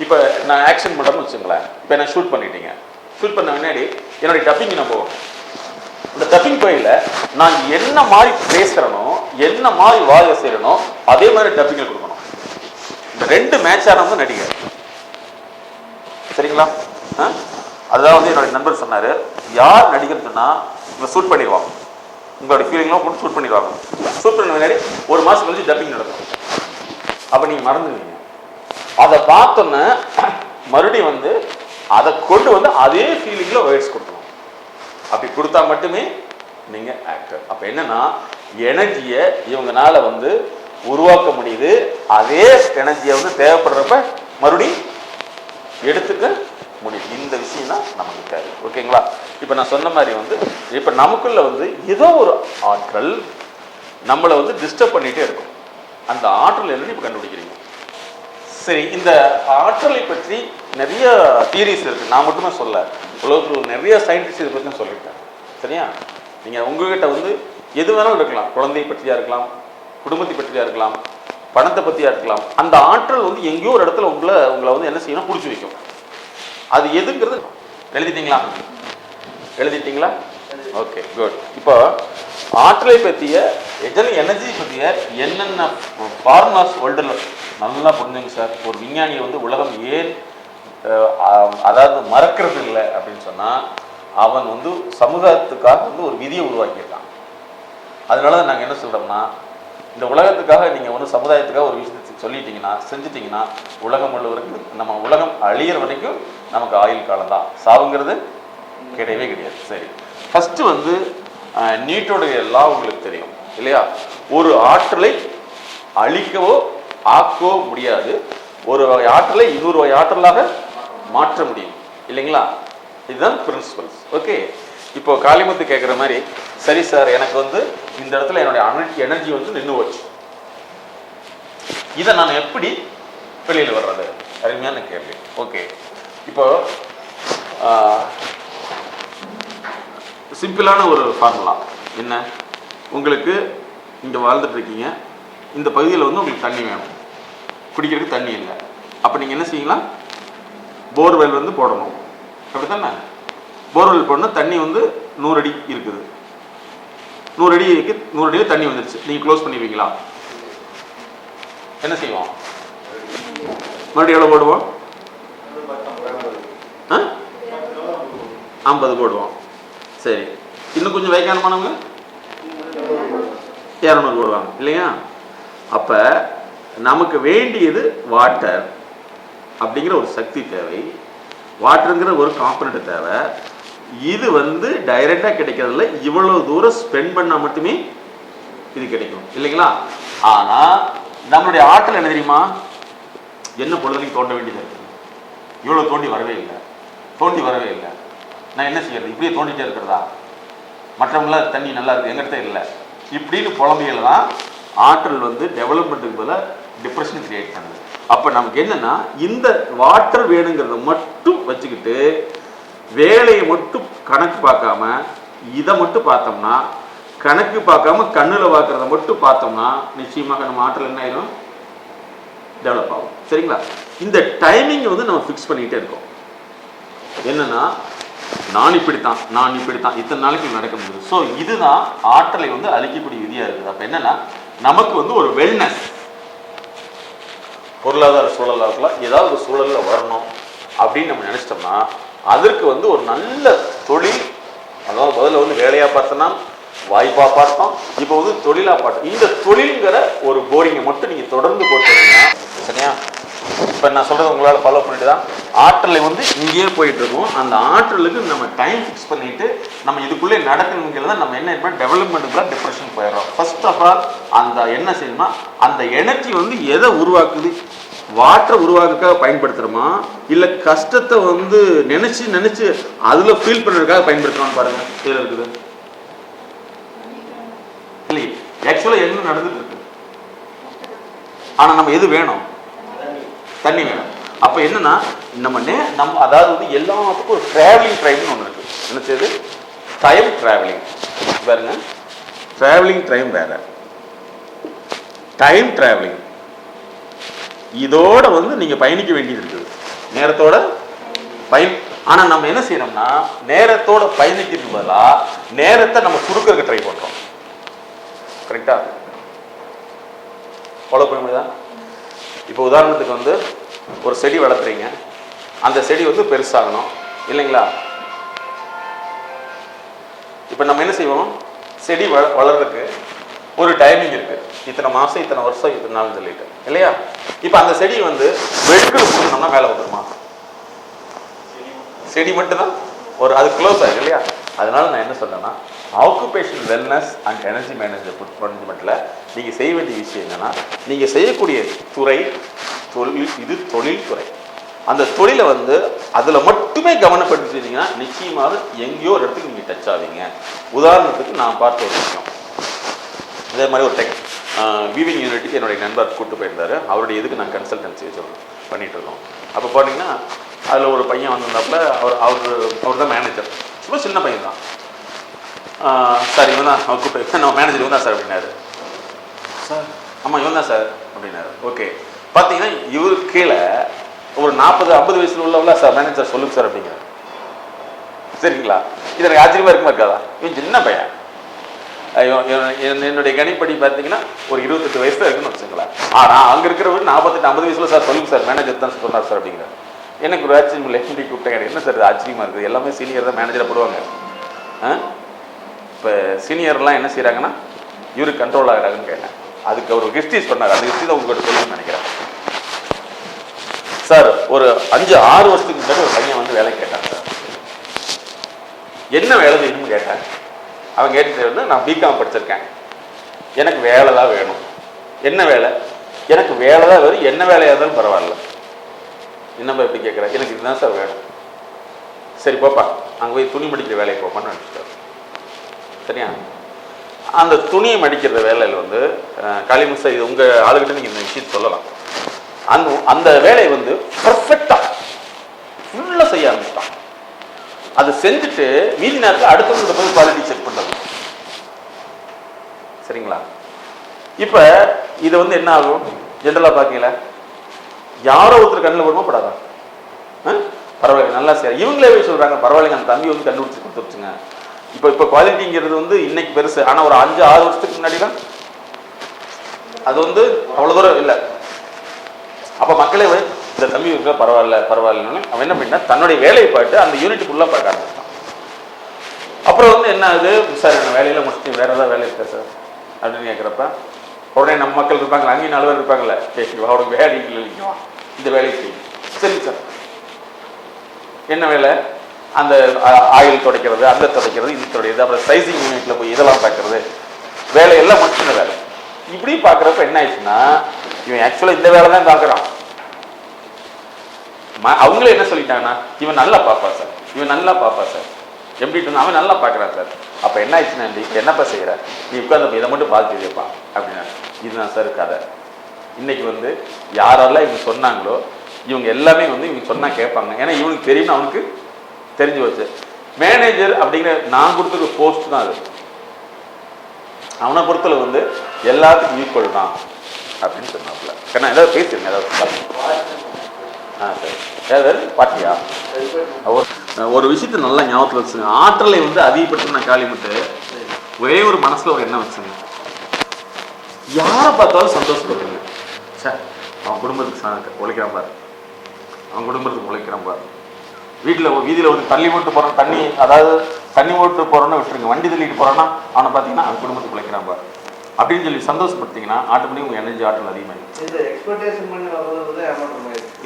இப்போ நான் ஆக்ஷன் பண்ணுறேன்னு வச்சுங்களேன். இப்போ என்ன ஷூட் பண்ணிட்டீங்க, ஷூட் பண்ண முன்னாடி என்னுடைய டப்பிங் நான் போவேன். இந்த டப்பிங் பையில நான் என்ன மாதிரி பேசுறனோ என்ன மாதிரி வாய செய்யறனோ அதே மாதிரி டப்பிங்ல கொடுக்கணும். இந்த ரெண்டு மேட்ச் ஆனவங்க நடிகர். சரிங்களா? அதுதான் வந்து என்னுடைய நண்பர் சொன்னாரு, யார் நடிகர் சொன்னா இவங்க ஷூட் பண்ணிடுவாங்க, உங்களுடைய ஃபீலிங்லாம் போட்டு ஷூட் பண்ணிடுவாங்க. ஷூட் பண்ண முன்னாடி ஒரு மாசம் கழிச்சு டப்பிங் நடக்கும். அப்ப நீங்க மறந்துடுவீங்க. அதை பார்த்தோன்னே மறுபடியும் வந்து அதை கொண்டு வந்து அதே ஃபீலிங்ல வேர்ட்ஸ் கொடுக்கணும். அப்படி கொடுத்தா மட்டுமே நீங்க ஆக்டர். அப்ப என்னன்னா எனர்ஜியை இவங்கனால வந்து உருவாக்க முடியுது. அதே எனர்ஜியை வந்து தேவைப்படுறப்ப மறுபடியும் எடுத்துக்க முடியும். இந்த விஷயம் தான் நமக்கு தேவை. ஓகேங்களா? இப்ப நான் சொன்ன மாதிரி வந்து இப்ப நமக்குள்ள வந்து ஏதோ ஒரு ஆற்றல் நம்மளை வந்து டிஸ்டர்ப் பண்ணிட்டே இருக்கும். அந்த ஆற்றல் என்னன்னு இப்ப கண்டுபிடிக்கிறீங்க. சரி, இந்த ஆற்றலை பற்றி நிறைய தியரிஸ் இருக்கு. நான் மட்டுமே சொல்ல, உலகத்தில் நிறைய சயின்டிஸ்ட் இதை பற்றி சொல்லியிருக்காங்க. சரியா? நீங்க உங்ககிட்ட வந்து எது வேணாலும் இருக்கலாம். குழந்தையை பற்றியா இருக்கலாம், குடும்பத்தை பற்றியா இருக்கலாம், பணத்தை பற்றியா இருக்கலாம். அந்த ஆற்றல் வந்து எங்கேயோ ஒரு இடத்துல உங்களை வந்து என்ன செய்யணும், பிடிச்சி வைக்கும். அது எதுங்கிறது எழுதிட்டீங்களா? எழுதிட்டீங்களா? Okay, good. இப்போ ஆற்றலை பற்றிய எனர்ஜி பற்றிய என்னென்ன ஃபார்முலாஸ் வேர்ல்டில் நல்லா புரிஞ்சுங்க சார். ஒரு விஞ்ஞானியை வந்து உலகம் ஏன் அதாவது மறக்கிறது இல்லை அப்படின்னு சொன்னா, அவன் வந்து சமுதாயத்துக்காக வந்து ஒரு விதியை உருவாக்கியிருக்கான். அதனாலதான் நாங்கள் என்ன சொல்றோம்னா, இந்த உலகத்துக்காக நீங்க வந்து சமுதாயத்துக்காக ஒரு விஷயத்தை சொல்லிட்டீங்கன்னா, செஞ்சுட்டீங்கன்னா, உலகம் முழுவதுக்கு நம்ம உலகம் அழியிற வரைக்கும் நமக்கு ஆயுள் காலம் தான். சாவுங்கிறது கிடையவே கிடையாது. சரி, ஃபர்ஸ்ட் வந்து நியூட்டனுடைய லா உங்களுக்கு தெரியும் இல்லையா? ஒரு ஆற்றலை அழிக்கவோ ஆக்கவோ முடியாது, ஒரு வகை ஆற்றலை இன்னொரு வகை ஆற்றலாக மாற்ற முடியும் இல்லைங்களா? இதுதான் பிரின்சிபல்ஸ். ஓகே, இப்போ காளிமுத்து கேட்குற மாதிரி, சரி சார் எனக்கு வந்து இந்த இடத்துல என்னுடைய எனர்ஜி வந்து நின்று போச்சு, இதை நான் எப்படி வெளியில் வர்றது? அருமையான கேள்வி. ஓகே, இப்போ சிம்பிளான ஒரு ஃபார்முலா என்ன, உங்களுக்கு இங்கே வாழ்ந்துட்டு இருக்கீங்க, இந்த பகுதியில் வந்து உங்களுக்கு தண்ணி வேணும், குடிக்கிறதுக்கு தண்ணி இல்லை. அப்போ நீங்கள் என்ன செய்யலாம், போர்வெல் வந்து போடணும். அப்படி தானே? போர்வெல் போடணும். தண்ணி வந்து 100 அடி இருக்குது, 100 அடி இருக்கு, 100 அடியில் தண்ணி வந்துருச்சு. நீங்கள் க்ளோஸ் பண்ணிடுவீங்களா? என்ன செய்வோம்? மறுபடியும் எவ்வளோ போடுவோம்? 50 போடுவோம். சரி, இன்னும் கொஞ்சம் வைக்கானமானவங்க 200 போடுவாங்க இல்லையா? அப்ப நமக்கு வேண்டியது வாட்டர் அப்படிங்கிற ஒரு சக்தி தேவை, வாட்டருங்கிற ஒரு காம்பனண்ட் தேவை. இது வந்து டைரக்டா கிடைக்கிறதுல இவ்வளவு தூரம் ஸ்பெண்ட் பண்ணா மட்டுமே இது கிடைக்கும் இல்லைங்களா? ஆனா நம்மளுடைய ஆற்றல் என்ன தெரியுமா, என்ன பொழுதுனையும் தோண்ட வேண்டியது இருக்கு. இவ்வளவு தோண்டி வரவே இல்லை, நான் என்ன செய்யறது? இப்படியே தோண்டிட்டே இருக்கிறதா? மற்றவங்களாம் தண்ணி நல்லா இருக்குது எங்கிட்ட இல்லை இப்படின்னு புலம்பியல் தான் ஆற்றல் வந்து டெவலப்மெண்ட்டுக்கு பதிலாக டிப்ரெஷன் கிரியேட் பண்ணுது. அப்போ நமக்கு என்னன்னா இந்த வாட்டர் வேணுங்கிறத மட்டும் வச்சுக்கிட்டு வேலையை மட்டும் கணக்கு பார்க்காம இதை மட்டும் பார்த்தோம்னா, கணக்கு பார்க்காம கண்ணில் பார்க்கறத மட்டும் பார்த்தோம்னா நிச்சயமாக நம்ம ஆற்றல் என்ன ஆயிடும், டெவலப் ஆகும். சரிங்களா? இந்த டைமிங் வந்து நம்ம ஃபிக்ஸ் பண்ணிக்கிட்டே இருக்கோம். என்னன்னா நான் இப்படித்தான் இத்தனை நாளைக்கு நடக்க முடியுது. ஸோ இதுதான் ஆற்றலை வந்து அழிக்கக்கூடிய விதியாக இருக்குது. அப்போ என்னன்னா நமக்கு வந்து ஒரு வெல்னஸ், பொருளாதார சூழலாக இருக்கலாம், ஏதாவது ஒரு சூழலில் வரணும் அப்படின்னு நம்ம நினைச்சிட்டோம்னா அதற்கு வந்து ஒரு நல்ல தொழில், அதாவது முதல்ல வந்து வேலையாக பார்த்தோம்னா வாய்ப்பாக பார்த்தோம், இப்போ வந்து தொழிலாக பார்த்தோம். இந்த தொழில்ங்கிற ஒரு போரிங்கை மட்டும் நீங்கள் தொடர்ந்து போட்டுருந்தீங்கன்னா சரியா? இப்போ நான் சொல்கிறது உங்களால் ஃபாலோ பண்ணிட்டு தான் ஆற்றலை வந்து இங்கேயே போயிட்டு இருக்கோம். அந்த ஆற்றலுக்கு நம்ம டைம் ஃபிக்ஸ் பண்ணிட்டு நம்ம இதுக்குள்ளே நடக்கணுங்கிறது தான் நம்ம என்ன பண்ண டெவலப்மெண்ட்டுக்குலாம் டிப்ரெஷன் போயிடுறோம். ஃபர்ஸ்ட் ஆஃப் ஆல் அந்த என்ன செய்யணும்னா அந்த எனர்ஜி வந்து எதை உருவாக்குது, வாட்டரை உருவாக்குறதுக்காக பயன்படுத்துகிறோமா இல்லை கஷ்டத்தை வந்து நினச்சி அதில் ஃபீல் பண்ணுறதுக்காக பயன்படுத்துகிறோம்னு பாருங்க. இதில் இருக்குது இல்லையே, ஆக்சுவலாக என்ன நடந்துட்டு இருக்கு, ஆனால் நம்ம எது வேணும், தண்ணி வேணும். அப்போ என்னன்னா நம்ம அதாவது வந்து எல்லாத்துக்கும் ஒரு டிராவலிங் டைம்னு ஒன்று இருக்கு. என்ன செய்யுது, டைம் டிராவலிங் பாருங்க. டிராவலிங் டைம் வேற, டைம் டிராவலிங் இதோட வந்து நீங்க பயணிக்க வேண்டியது இருக்குது, நேரத்தோட ஆனா நம்ம என்ன செய்யறோம்னா நேரத்தோட பயணிக்கிறதுக்கு பதிலாக நேரத்தை நம்ம சுருக்கிறதுக்கு ட்ரை பண்றோம். கரெக்டா ஃபாலோ பண்ண முடியுதா? இப்போ உதாரணத்துக்கு வந்து ஒரு செடி வளர்த்துறீங்க, அந்த செடி வந்து பெருசாகணும் இல்லைங்களா? இப்போ நம்ம என்ன செய்வோம், செடி வளர்றதுக்கு ஒரு டைமிங் இருக்கு, இத்தனை மாசம் இத்தனை வருஷம் இத்தனை நாள் சொல்லிட்டு இல்லையா? இப்போ அந்த செடி வந்து வெட்டுக்கள் கொடுக்கணும்னா மேலே வந்துருமா? செடி மட்டும்தான் ஒரு அது க்ளோஸ் ஆகும் இல்லையா? அதனால நான் என்ன சொல்றேன்னா ஆக்குபேஷன் வெல்னஸ் அண்ட் எனர்ஜி மேனேஜ்மெண்ட்ல நீங்க செய்ய வேண்டிய விஷயம் என்னன்னா, நீங்க செய்யக்கூடிய துறை இது தொழில்துறை. அந்த தொழிலை வந்து அதுல மட்டுமே கவனப்படுத்திட்டீங்கன்னா நிச்சயமாக எங்கேயோ ஒரு இடத்துக்கு நீங்க டச் ஆவீங்க. உதாரணத்துக்கு நான் பார்த்த ஒரு விஷயம், இதே மாதிரி ஒரு வீவிங் யூனிட்டுக்கு என்னுடைய நண்பர் கூப்பிட்டு போயிருந்தாரு. அவருடைய இதுக்கு நான் கன்சல்டன்சி பண்ணிட்டு இருக்கோம். அப்போ பார்த்தீங்கன்னா அதில் ஒரு பையன் வந்திருந்தாப்புல, அவர் தான் மேனேஜர், சும்மா சின்ன பையன் தான். சார் இவன் தான் அவர் கூப்பிட்டு, நம்ம மேனேஜர் இவன் தான் சார் அப்படின்னாரு. சார் ஆமாம் இவன் தான் சார் அப்படின்னாரு. ஓகே, பார்த்தீங்கன்னா இவருக்கு கீழே ஒரு 40-50 வயசுல உள்ளவங்களா சார் மேனேஜர் சொல்லுங்க சார் அப்படிங்கிறார். சரிங்களா? இது எனக்கு ஆச்சரியமா இருக்குமா இருக்காதா? இவன் சின்ன பையன், என்னுடைய கணிப்படி பார்த்தீங்கன்னா ஒரு 28 வயசு தான் இருக்குன்னு வச்சுங்களேன். ஆனால் அங்கே இருக்கிறவங்க 48-50 வயசுல சார் சொல்லுங்க சார் மேனேஜர் தான் சொன்னார் சார் அப்படிங்கிறார். எனக்கு ஒரு ஆச்சரியம் இல்லை, எப்படி கூப்பிட்டேன், என்ன சார் ஆச்சரியமா இருக்குது, எல்லாமே சீனியர் தான் மேனேஜரை போடுவாங்க. இப்போ சீனியர்லாம் என்ன செய்கிறாங்கன்னா இவருக்கு கண்ட்ரோல் ஆகிறாங்கன்னு கேட்டேன். அதுக்கு அவர் ஹிஸ்ட்ரி சொன்னார், அந்த ஹிஸ்ட்ரி தான் உங்கள்கிட்ட சொல்லணும்னு நினைக்கிறேன். சார் ஒரு 5-6 வருஷத்துக்கு முன்னாடி ஒரு பையன் வந்து வேலை கேட்டான் சார். என்ன வேலை செய்யணும்னு கேட்டேன். அவன் கேட்டு வந்து நான் பிகாம் படிச்சிருக்கேன், எனக்கு வேலை தான் வேணும். என்ன வேலை? எனக்கு வேலை தான் வேணும், என்ன வேலையாக இருந்தாலும் பரவாயில்ல. என்னப்பா எப்படி கேட்குறேன், எனக்கு இதுதான் சார் வேணும். சரி போப்பா, அங்கே போய் துணி மடிக்கிற வேலையை போப்பான்னு நினச்சிட்டார். சரியா? அந்த துணியை மடிக்கிற வேலையில் வந்து களிமுசா, இது உங்கள் ஆளுகிட்ட நீங்கள் இந்த விஷயத்தை சொல்லலாம். அந்த வேலையை வந்து பர்ஃபெக்டாக ஃபுல்லாக செய்ய ஆரம்பிச்சிட்டான். அதை செஞ்சுட்டு மீதி நேரத்தில் அடுத்தவங்க போய் குவாலிட்டி செக் பண்ணுறது. சரிங்களா? இப்போ இது வந்து என்ன ஆகும், ஜென்ரலாக பார்க்கல யாரோ ஒருத்தர் கண்ணில் வருமா படாதா? பரவாயில்ல நல்லா செய்ய, இவங்களே போய் சொல்கிறாங்க பரவாயில்லைங்க அந்த தம்பி வந்து கண்டுபிடிச்சி கொடுத்துருச்சுங்க. இப்போ குவாலிட்டிங்கிறது வந்து இன்னைக்கு பெருசு, ஆனால் ஒரு 5-6 வருஷத்துக்கு முன்னாடிலாம் அது வந்து அவ்வளோ தூரம் இல்லை. அப்போ மக்களே இந்த தம்பி பரவாயில்லன்னு அவன் என்ன பண்ணா தன்னுடைய வேலையை பார்த்து அந்த யூனிட்டுக்குள்ளே பார்க்க ஆரம்பிச்சான். அப்புறம் வந்து என்ன ஆகுது, சார் என்ன வேலையில முடிச்சுட்டு வேற ஏதாவது வேலை இருக்கா சார் அப்படின்னு கேட்குறப்ப உடனே நம்ம மக்கள் இருப்பாங்களா, அங்கேயும் 4 பேர் இருப்பாங்கல்ல, அவனுக்கு வேலை இல்லைங்களா, இந்த வேலையை செய்யும். சரி சார் என்ன வேலை, அந்த ஆயில் துடைக்கிறது, அந்த துடைக்கிறது, இது துடைக்கிறது, அப்புறம் சைசிங் யூனிட்ல போய் இதெல்லாம் பார்க்கறது, வேலையெல்லாம் முடிச்சுன வேலை. இப்படி பார்க்குறப்ப என்ன ஆயிடுச்சுன்னா இவன் ஆக்சுவலாக இந்த வேலை தான் பார்க்குறான். அவங்களே என்ன சொல்லிட்டாங்கன்னா இவன் நல்லா பாப்பா சார், இவன் நல்லா பாப்பா சார். எம்டிட்டு வந்து அவன் நல்லா பார்க்குறான் சார். அப்போ என்ன ஆயிடுச்சுன்னா இப்போ என்னப்பா செய்கிற, நீ உட்காந்து இதை மட்டும் பார்த்துக்கப்பா அப்படின்னா, இதுதான் சார் கதை. இன்னைக்கு வந்து யாரெல்லாம் இவங்க சொன்னாங்களோ இவங்க எல்லாமே வந்து இவங்க சொன்னால் கேட்பாங்க. ஏன்னா இவனுக்கு தெரியும்னு அவனுக்கு தெரிஞ்சு வச்சு. மேனேஜர் அப்படிங்கிற நான் கொடுத்துருக்க போஸ்ட் தான் அது. அவனை பொறுத்தல வந்து எல்லாத்துக்கும் ஈக்குவல் தான் அப்படின்னு சொன்னாப்புல. ஏன்னா ஏதாவது பேசிருங்க, ஏதாவது சரி ஏதாவது பாட்டியா ஒரு விஷயத்த நல்லா ஞாபகத்தில் வச்சுங்க. ஆற்றலை வந்து அதிகப்படுத்தின காளிமுத்து ஒரே ஒரு மனசுல ஒரு எண்ணம் வச்சுங்க, யாரை பார்த்தாலும் சந்தோஷப்படுறீங்க. சார் அவன் குடும்பத்துக்கு உழைக்கிறான் பாரு, அவன் குடும்பத்துக்கு உழைக்கிறான் பாரு. வீதியில் வந்து தள்ளி போட்டு போகிறான், தண்ணி அதாவது தண்ணி போட்டு போகிறோன்னு விட்டுருங்க, வண்டி தள்ளிட்டு போகிறான்னா அவனை பார்த்தீங்கன்னா அவன் குடும்பத்துக்கு உழைக்கிறான் பாரு அப்படின்னு சொல்லி சந்தோஷப்படுத்திங்கன்னா ஆட்டோமேட்டிக் உங்கள் எனர்ஜி ஆற்றல் அதிகமாகிடும்.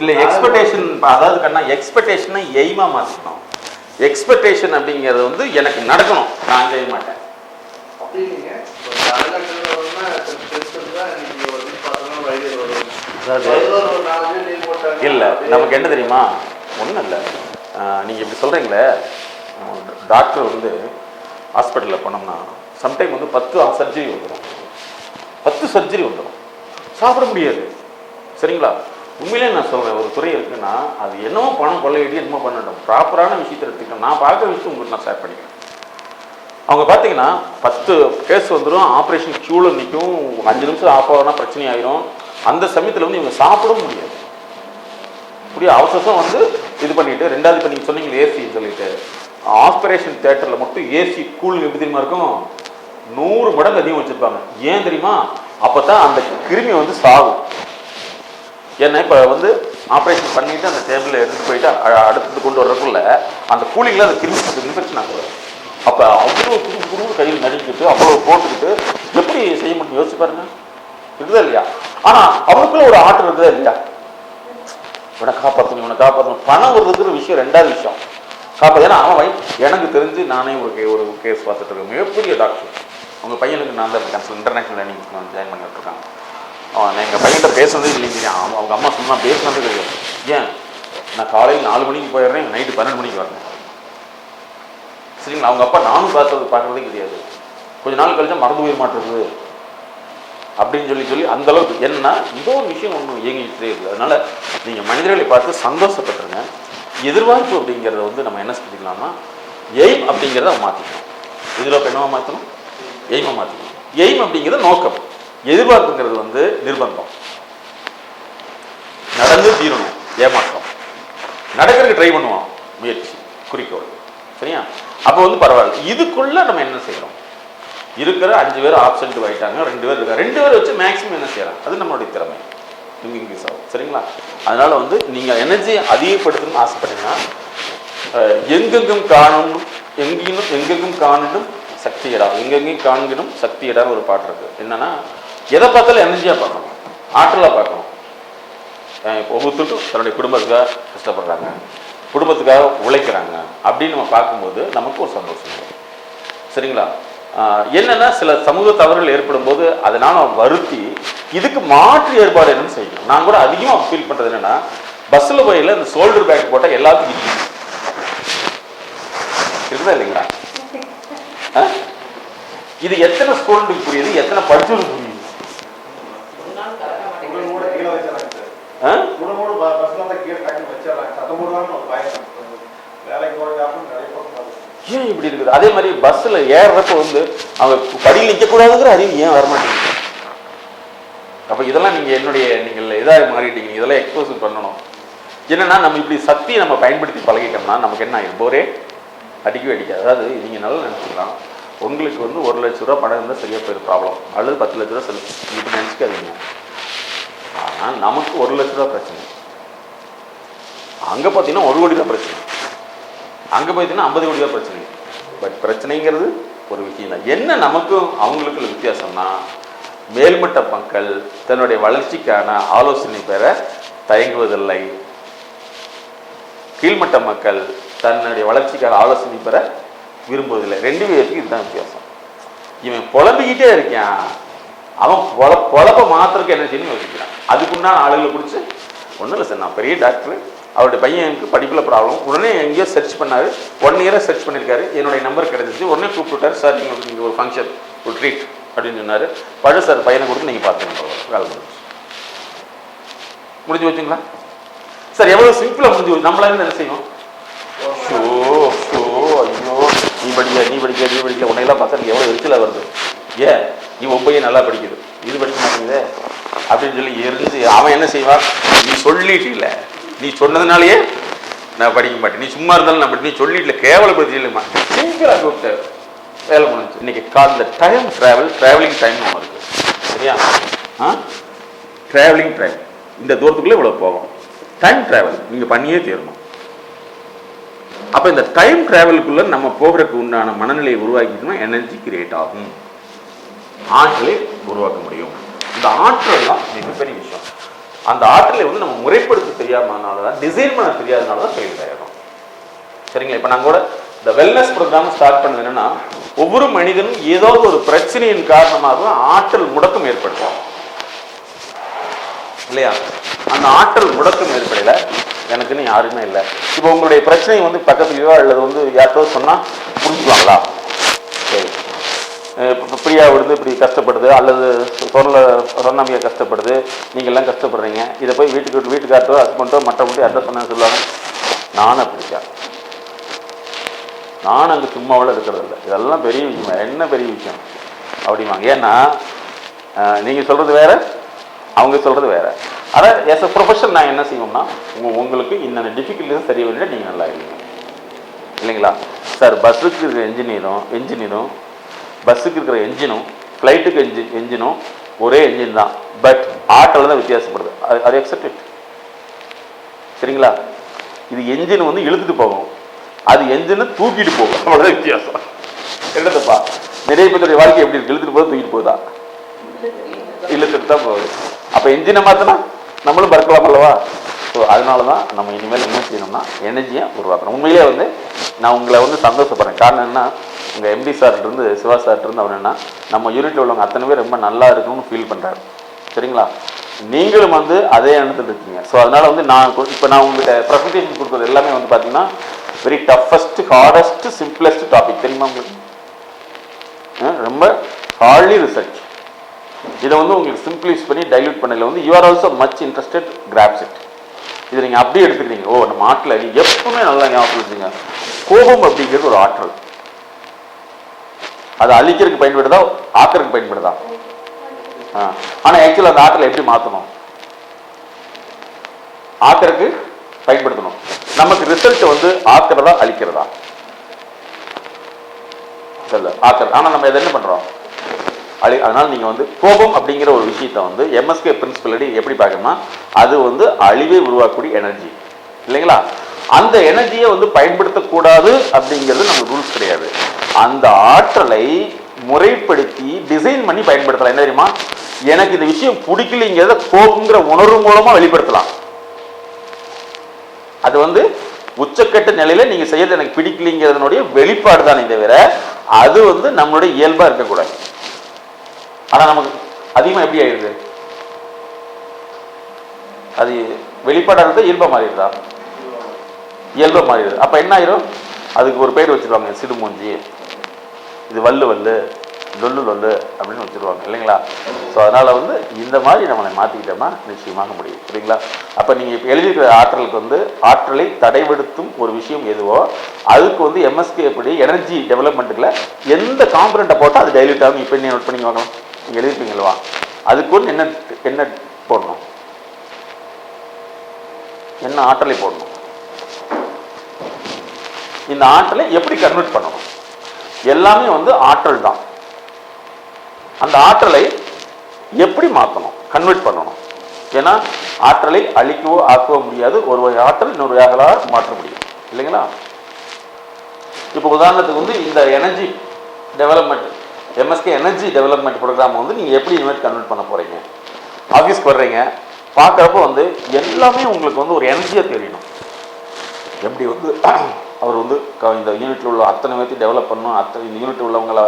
இல்லை எக்ஸ்பெக்டேஷன், அதாவது கண்ணா எக்ஸ்பெக்டேஷனை எய்மாக மாற்றிக்கணும். எக்ஸ்பெக்டேஷன் அப்படிங்கிறது வந்து எனக்கு நடக்கணும், நான் செய்ய மாட்டேன். இல்லை நமக்கு என்ன தெரியுமா, ஒன்றும் இல்லை, நீங்கள் இப்படி சொல்கிறீங்களே, டாக்டர் வந்து ஹாஸ்பிட்டலில் போனோம்னா சம்டைம் வந்து 10 சர்ஜரி வந்துடும், 10 சர்ஜரி வந்துடும், சாப்பிட முடியாது. சரிங்களா? உண்மையிலே நான் சொல்கிறேன், ஒரு துறை இருக்குன்னா அது என்னமோ பணம் கொள்ளையிட்டு என்னமோ பண்ணட்டும், ப்ராப்பரான விஷயத்தை எடுத்துக்கணும். நான் பார்க்குற விஷயம் உங்களுக்கு நான் ஷேர் பண்ணிக்கிறேன். அவங்க பார்த்தீங்கன்னா 10 கேஸ் வந்துடும், ஆப்ரேஷன் க்யூவில் நிற்கும், 5 நிமிஷம் ஆஃப் ஆகுனா பிரச்சனை ஆகிரும். அந்த சமயத்தில் வந்து இவங்க சாப்பிடவும் முடியாது. இப்படியே அவசரம் வந்து இது பண்ணிட்டு, ரெண்டாவது இப்போ நீங்கள் சொன்னீங்க ஏசின்னு சொல்லிட்டு, ஆப்ரேஷன் தியேட்டரில் மட்டும் ஏசி கூலிங் எப்படி தெரியுமா இருக்கும், 100 மடங்கு அதிகம் வச்சுருப்பாங்க. ஏன் தெரியுமா? அப்போ தான் அந்த கிருமி வந்து சாகும். ஏன்னா இப்போ வந்து ஆப்ரேஷன் பண்ணிவிட்டு அந்த டேபிளில் எடுத்துகிட்டு போயிட்டு அடுத்தது கொண்டு வரக்குள்ள அந்த கூலிங்கில் அந்த கிருமி இன்ஃபெக்ஷன் ஆகுது. அப்போ அவ்வளோ புது கையில் நடிக்கிட்டு அவ்வளோ போட்டுக்கிட்டு எப்படி செய்ய முடியும் யோசிச்சு பாருங்க, இருக்குதா இல்லையா? ஆனால் அவனுக்குள்ள ஒரு ஆற்றல் இருக்குதா இல்லையா, இவனை காப்பாற்றணும், இவனை காப்பாற்றணும். பணம் ஒரு இருக்கிற விஷயம் ரெண்டாவது விஷயம், ஏன்னா அவன் எனக்கு தெரிஞ்சு நானே ஒரு கேஸ் பார்த்துட்டு இருக்கேன். மிகப்பெரிய டாக்டர், அவங்க பையனுக்கு நான் தான் கேன்சல் இன்டர்நேஷனல் லேர்னிங் ஜாயின் பண்ணி வச்சுருக்காங்க. எங்கள் பையன்கிட்ட பேசுனதே இல்லைங்க, அவங்க அம்மா சொன்னா பேசுனதே கிடையாது. ஏன், நான் காலையில் 4 மணிக்கு போயிடுறேன், நைட்டு 12 மணிக்கு வரேன். சரிங்களா? அவங்க அப்பா நானும் பார்க்குறதே கிடையாது, கொஞ்ச நாள் கழிச்சா மறந்து போய் மாட்டுறது அப்படின்னு சொல்லி அந்த அளவுக்கு என்னன்னா இதோ ஒரு விஷயம் ஒன்று இயங்கிட்டே இருக்குது. அதனால நீங்கள் மனிதர்களை பார்த்து சந்தோஷப்பட்டுருங்க. எதிர்பார்ப்பு அப்படிங்கிறத வந்து நம்ம என்ன செஞ்சுக்கலாம்னா எய்ம் அப்படிங்கிறத மாற்றிக்கணும். எதிர்பார்ப்பு என்னவா மாற்றணும், எய்மை மாற்றிக்கணும். எய்ம் அப்படிங்கிறது நோக்கம், எதிர்பார்ப்புங்கிறது வந்து நிர்பந்தம். நடந்து தீரணும், ஏமாற்றம். நடக்கிறதுக்கு ட்ரை பண்ணுவோம், முயற்சி, குறிக்கோள். சரியா? அப்போ வந்து பரவாயில்ல. இதுக்குள்ள நம்ம என்ன செய்யறோம், இருக்கிற 5 பேர் ஆப்சென்ட் ஆகிட்டாங்க, 2 பேர் இருக்காங்க, 2 பேர் வச்சு மேக்ஸிமம் என்ன செய்யலாம், அது நம்மளுடைய திறமை இன்க்ரீஸ் ஆகும். சரிங்களா? அதனால வந்து நீங்கள் எனர்ஜி அதிகப்படுத்தணும்னு ஆசைப்பட்டீங்கன்னா எங்கெங்கும் காணணும் எங்கெங்கும் காணணும் சக்தியடா, எங்கெங்கும் காண்கணும் சக்தியடான்னு ஒரு பாட்டு இருக்கு. என்னன்னா எதை பார்த்தாலும் எனர்ஜியாக பார்க்கணும், ஆற்றலாக பார்க்கணும். இப்போ ஒவ்வொருத்தருக்கும் தன்னுடைய குடும்பத்துக்காக கஷ்டப்படுறாங்க, குடும்பத்துக்காக உழைக்கிறாங்க அப்படின்னு நம்ம பார்க்கும்போது நமக்கு ஒரு சந்தோஷம் வரும். சரிங்களா? என்னன்னா சில சமூக தவறுகள் ஏற்படும் போது அதனால வருத்தி இதுக்கு மாற்று ஏற்பாடு என்னன்னு செய்யணும். நான் கூட அதிகமாக ஃபீல் பண்ணுறது என்னன்னா, பஸ்ஸில் போயில இந்த ஷோல்டர் பேக் போட்டால் எல்லாத்துக்கும் இருக்குதா இல்லைங்களா? இது எத்தனை ஸ்டூடெண்ட்டுக்கு புரியுது, எத்தனை படிச்சவருக்கு புரியுது? ஏன் இப்படி இருக்குது? அதே மாதிரி பஸ்ஸில் ஏறுறப்ப வந்து அவங்க படியில் நிற்கக்கூடாதுங்கிற அறிவு ஏன் வரமாட்டேங்குது? அப்போ இதெல்லாம் நீங்கள் இதாக மாறிட்டீங்க, இதெல்லாம் எக்ஸ்போஸ் பண்ணணும். என்னன்னா நம்ம இப்படி சக்தியை நம்ம பயன்படுத்தி பழகிட்டோம்னா நமக்கு என்ன ஆகிடும், போரே அடிக்கவே அடிக்காது. அதாவது நீங்கள் நல்லா நினச்சிக்கலாம், உங்களுக்கு வந்து 1 லட்ச ரூபா பணம் இருந்தால் சரியாக போயிடும் ப்ராப்ளம், அல்லது 10 லட்ச ரூபா செலவு, இப்படி நினச்சிக்காதீங்க. ஆனால் நமக்கு 1 லட்ச ரூபா பிரச்சனை, அங்கே பார்த்தீங்கன்னா 1 கோடி ரூபா பிரச்சனை, அங்கே பார்த்தீங்கன்னா 50 கோடி ரூபா பிரச்சனை. பட் பிரச்சனைங்கிறது ஒரு விஷயம் தான். என்ன நமக்கும் அவங்களுக்குள்ள வித்தியாசம்னா, மேல்மட்ட மக்கள் தன்னுடைய வளர்ச்சிக்கான ஆலோசனை பெற தயங்குவதில்லை, கீழ்மட்ட மக்கள் தன்னுடைய வளர்ச்சிக்கான ஆலோசனை பெற விரும்புவதில்லை. 2 பேருக்கு இதுதான் வித்தியாசம். இவன் புலம்பிக்கிட்டே இருக்கான், அவன் பொழப்ப மாத்திரக்கு என்ன செய்யணும்னு யோசிக்கிறான். அதுக்குண்டான ஆளுகளை பிடிச்சி ஒன்றும் இல்லை சார், நான் பெரிய டாக்டர், அவருடைய பையனுக்கு படிப்பில் ப்ராப்ளம். உடனே எங்கேயோ சர்ச் பண்ணார், 1 இயராக சர்ச் பண்ணியிருக்காரு. என்னுடைய நம்பர் கிடைச்சிச்சு. உடனே கூப்பிட்டுட்டார், சார் நீங்கள் ஒரு ஃபங்க்ஷன் ஒரு ட்ரீட் அப்படின்னு சொன்னார். பழு சார் பையனை கொடுத்து நீங்கள் பார்த்துக்கணும், வேலை முடிஞ்சு வச்சுங்களா சார்? எவ்வளோ சிம்பிளாக முடிஞ்சு. நம்மளால என்ன செய்யணும்? ஷோ ஷோ ஐயோ நீ படிக்க உன்னையெல்லாம் பார்த்தா எனக்கு எவ்வளோ எரிச்சலாக வருது. ஏன் நீ ஒம்பையே நல்லா படிக்குது, இது படிக்க மாட்டேங்குது அப்படின்னு சொல்லி எரிஞ்சு அவன் என்ன செய்வான்? நீ சொல்லிட்டு இல்லை, நீ சொன்னதுனாலேயே நான் படிக்க மாட்டேன், நீ சும்மா இருந்தாலும் நான் நீ சொல்லிட்டு கேவலப்படுத்தி இல்லைம்மா, சிம்பிளாக கூப்பிட்டு வேலை முடிஞ்சு. இன்னைக்கு காலைல டைம் ட்ராவலிங் டைம் ஒன்று இருக்குது, சரியா? ட்ராவலிங் டைம் இந்த தூரத்துக்குள்ளே இவ்வளோ போகும். டைம் ட்ராவல் நீங்கள் பண்ணியே தீரணும். அப்போ இந்த டைம் ட்ராவலுக்குள்ளே நம்ம போகிறதுக்கு உண்டான மனநிலையை உருவாக்கிட்டோம்னா எனர்ஜி கிரியேட் ஆகும், ஆற்றலை உருவாக்க முடியும். இந்த ஆற்றல் தான் மிகப்பெரிய விஷயம். அந்த ஆற்றலை வந்து நம்ம முறைப்படுத்த தெரியாதனால தான், டிசைன் பண்ண தெரியாதனால தான் ஃபெயில் ஆகிடும். சரிங்களா? இப்போ நாங்கள் கூட இந்த வெல்னஸ் ப்ரோக்ராம் ஸ்டார்ட் பண்ணது என்னன்னா, ஒவ்வொரு மனிதனும் ஏதாவது ஒரு பிரச்சனையின் காரணமாக ஆற்றல் முடக்கம் ஏற்படுத்தும் இல்லையா? அந்த ஆற்றல் முடக்கம் ஏற்படல எனக்குன்னு யாருமே இல்லை. இப்போ உங்களுடைய பிரச்சனை வந்து பக்கத்துலையோ அல்லது வந்து யார்ட்டோ சொன்னால் புரிஞ்சுக்குவாங்களா? சரி, பிரியா விழுந்து இப்படி கஷ்டப்படுது, அல்லது சொன்னமையை கஷ்டப்படுது, நீங்கள்லாம் கஷ்டப்படுறீங்க, இதை போய் வீட்டுக்கார்ட்டோ ஹஸ்பண்டோ மற்றபடி அட்ரஸ் பண்ண சொல்லுவாங்க. நானும் அப்படிக்கா, நானும் அங்கே சும்மாவில் இருக்கிறது இல்லை, இதெல்லாம் பெரிய விஷயம், என்ன பெரிய விஷயம் அப்படிம்பாங்க. ஏன்னா நீங்கள் சொல்கிறது வேறு, அவங்க சொல்கிறது வேறு. ஆனால் எஸ் அ ப்ரொஃபஷன் நான் என்ன செய்வோம்னா, உங்களுக்கு இந்த டிஃபிகல்ட்டிஸும் சரி பண்ணிட்டு நீங்கள் நல்லா இருக்கீங்க இல்லைங்களா? சார் பஸ்ஸுக்கு இருக்கிற என்ஜினியரும் பஸ்ஸுக்கு இருக்கிற என்ஜினும் ஃப்ளைட்டுக்கு என்ஜினும் ஒரே என்ஜின் தான், பட் ஆற்றல் தான் வித்தியாசப்படுது. அது அக்செப்ட் இட், சரிங்களா? இது என்ஜின் வந்து இழுத்துட்டு போகும், அது என்ஜினை தூக்கிட்டு போகும், அவ்வளோதான் வித்தியாசம். என்னதுப்பா நிறைய பேருடைய வாழ்க்கை எப்படி இருக்கு? இழுத்துட்டு போகுது, தூக்கிட்டு போகுதா? இழுத்துட்டு தான் போகுது. அப்போ என்ஜினை மாற்றினா நம்மளும் பறக்கலாம் அல்லவா? ஸோ அதனால தான் நம்ம இனிமேல் என்ன செய்யணும்னா எனர்ஜியை உருவாக்கணும். உண்மையிலே வந்து நான் உங்களை வந்து சந்தோஷப்படுறேன். காரணம் என்ன, உங்கள் எம்டி சார்ட்டிருந்து சிவா சார்ட்டிருந்து அவர் என்ன, நம்ம யூனிட்டில் உள்ளவங்க அத்தனை பேர் ரொம்ப நல்லா இருக்கணும்னு ஃபீல் பண்ணுறாரு, சரிங்களா? நீங்களும் வந்து அதே எண்ணத்தில் இருக்கீங்க. ஸோ அதனால் வந்து இப்போ நான் உங்கள்கிட்ட ப்ரெசன்டேஷன் கொடுக்குறது எல்லாமே வந்து பார்த்தீங்கன்னா very toughest, hardest, simplest topic, தெரியுமா உங்களுக்கு? ரொம்ப ஹார்ட்லி ரிசர்ச். இதை வந்து உங்களுக்கு சிம்பிளைஸ் பண்ணி டைல்யூட் பண்ணல வந்து you are also much interested, grasp it. இதை நீங்கள் அப்படியே எடுத்துக்கிறீங்க. ஓ, நம்ம ஆற்றல் எப்பவுமே நல்லா ஞாபகம் வச்சுங்க, கோபம் அப்படிங்கிறது ஒரு ஆற்றல். அது அழிக்கிறதுக்கு பயன்படுதா, ஆக்கிறதுக்கு பயன்படுதா? ஆனால் ஆக்சுவலாக அந்த ஆற்றலை எப்படி மாற்றணும்? ஆக்கிறதுக்கு பயன்படுத்தணும். நமக்கு ரிசல்ட் வந்து ஆக்கிறதா அழிக்கிறதா? சொல்ல ஆக்கிறது. ஆனால் நம்ம இதை என்ன பண்ணுறோம்? அதனால நீங்க வந்து கோபம் அப்படிங்கிற ஒரு விஷயத்தை வந்து எம்எஸ்கே பிரின்சிபல் எப்படி பார்க்கணும்னா, அது வந்து அழிவை உருவாக்கக்கூடிய எனர்ஜி இல்லைங்களா? அந்த எனர்ஜியை வந்து பயன்படுத்தக்கூடாது அப்படிங்கிறது நம்ம ரூல்ஸ் கிடையாது. அந்த ஆற்றலை முறைப்படுத்தி டிசைன் பண்ணி பயன்படுத்தலாம். என்ன தெரியுமா? எனக்கு இந்த விஷயம் பிடிக்கலைங்கிறத கோபங்கிற உணர்வு மூலமா வெளிப்படுத்தலாம். அது வந்து உச்சக்கட்ட நிலையில நீங்க செய்யறது எனக்கு பிடிக்கலைங்கிறதுனுடைய வெளிப்பாடு தானே தவிர அது வந்து நம்மளுடைய இயல்பா இருக்கக்கூடாது. ஆனா நமக்கு அதிகமா எப்படி ஆயிடுது? அது வெளிப்பாடா இருந்தா இயல்பா மாறிடுதா? இயல்பா மாறிடுது. அப்ப என்ன ஆயிரும்? அதுக்கு ஒரு பேர் வச்சிருவாங்க, சிடுமூஞ்சி, இது வல்லு வல்லு, லொல்லு லொல்லு அப்படின்னு வச்சிருவாங்க இல்லைங்களா? ஸோ அதனால வந்து இந்த மாதிரி நம்மளை மாற்றிக்கிட்டோம்னா நிச்சயமாக முடியும், சரிங்களா? அப்போ நீங்கள் இப்போ எழுதியிருக்கிற ஆற்றலுக்கு வந்து ஆற்றலை தடைபடுத்தும் ஒரு விஷயம் எதுவோ அதுக்கு வந்து எம்எஸ்கே எப்படி எனர்ஜி டெவலப்மெண்ட்டுக்குள்ள எந்த காம்பனண்ட்டை போட்டால் அது டைல்யூட் ஆகும். இப்போ என்ன நோட் பண்ணி வாங்கலாம், நீங்கள் எழுதிருப்பீங்களா? அதுக்கு வந்து என்ன போடணும், என்ன ஆற்றலை போடணும், இந்த ஆற்றலை எப்படி கன்வெர்ட் பண்ணணும், எல்லாமே வந்து ஆற்றல் தான். அந்த ஆற்றலை எப்படி மாற்றணும், கன்வெர்ட் பண்ணணும். ஏன்னா ஆற்றலை அழிக்கவோ ஆக்கவோ முடியாது, ஒரு வகை ஆற்றல் இன்னொரு வகையாக மாற்ற முடியும் இல்லைங்களா? இப்போ உதாரணத்துக்கு வந்து இந்த energy development, MSK energy development program வந்து நீங்கள் எப்படி இனிமேல் கன்வெர்ட் பண்ண போகிறீங்க? ஆஃபீஸ்க்கு வர்றீங்க, பார்க்குறப்போ வந்து எல்லாமே உங்களுக்கு வந்து ஒரு எனர்ஜியாக தெரியணும். எப்படி வந்து அவர் வந்து இந்த யூனிட்டில் உள்ள அத்தனை பேர்த்தையும் டெவலப் பண்ணணும், இந்த யூனிட்டில் உள்ளவங்களை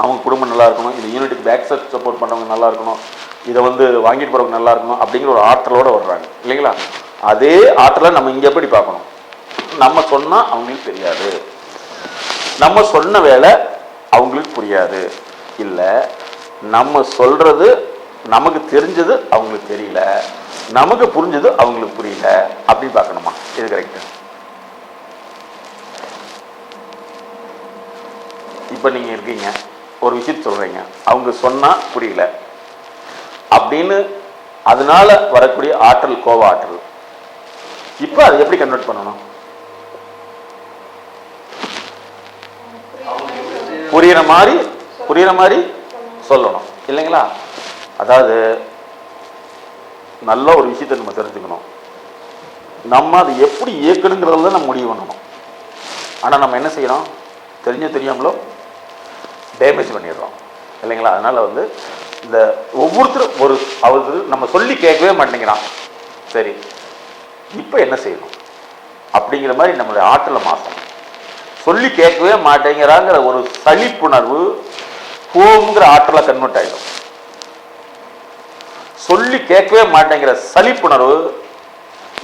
அவங்க குடும்பம் நல்லா இருக்கணும், இந்த யூனிட்டுக்கு பேக் சப்போர்ட் பண்ணுறவங்க நல்லா இருக்கணும், இதை வந்து வாங்கிட்டு போகிறவங்க நல்லா இருக்கணும் அப்படிங்கிற ஒரு ஆற்றலோடு வர்றாங்க இல்லைங்களா? அதே ஆற்றலை நம்ம இங்க எப்படி பார்க்கணும்? நம்ம சொன்னா அவங்களுக்கு தெரியாது, நம்ம சொன்ன வேலை அவங்களுக்கு புரியாது, இல்ல நம்ம சொல்றது நமக்கு தெரிஞ்சது அவங்களுக்கு தெரியல, நமக்கு புரிஞ்சது அவங்களுக்கு புரியல அப்படின்னு பார்க்கணுமா? இது கரெக்ட். இப்ப நீங்க இருக்கீங்க, ஒரு விஷயத்த சொல்றீங்க, அவங்க சொன்னா புரியல அப்படின்னு, அதனால வரக்கூடிய ஆற்றல் கோவ ஆற்றல். இப்ப அதை எப்படி கன்வெர்ட் பண்ணணும்? புரியுற மாதிரி சொல்லணும் இல்லைங்களா? அதாவது நல்ல ஒரு விஷயத்தை நம்ம தெரிஞ்சுக்கணும், நம்ம அதை எப்படி இயக்கணுங்கிறதுல நம்ம முடிவு பண்ணணும். ஆனா நம்ம என்ன செய்யறோம்? தெரியாமலோ டேமேஜ் பண்ணிடுறோம் இல்லைங்களா? அதனால இந்த ஒவ்வொருத்தரும் அவருக்கு நம்ம சொல்லி கேட்கவே மாட்டேங்கிறான், சரி இப்ப என்ன செய்யணும் அப்படிங்கிற மாதிரி நம்மளுடைய ஆற்றலை மாற்றணும். சொல்லி கேட்கவே மாட்டேங்கிறாங்கிற ஒரு சலிப்புணர்வு கோபம்ங்கிற ஆற்றலை கன்வெர்ட் ஆயிடும். சொல்லி கேட்கவே மாட்டேங்கிற சலிப்புணர்வு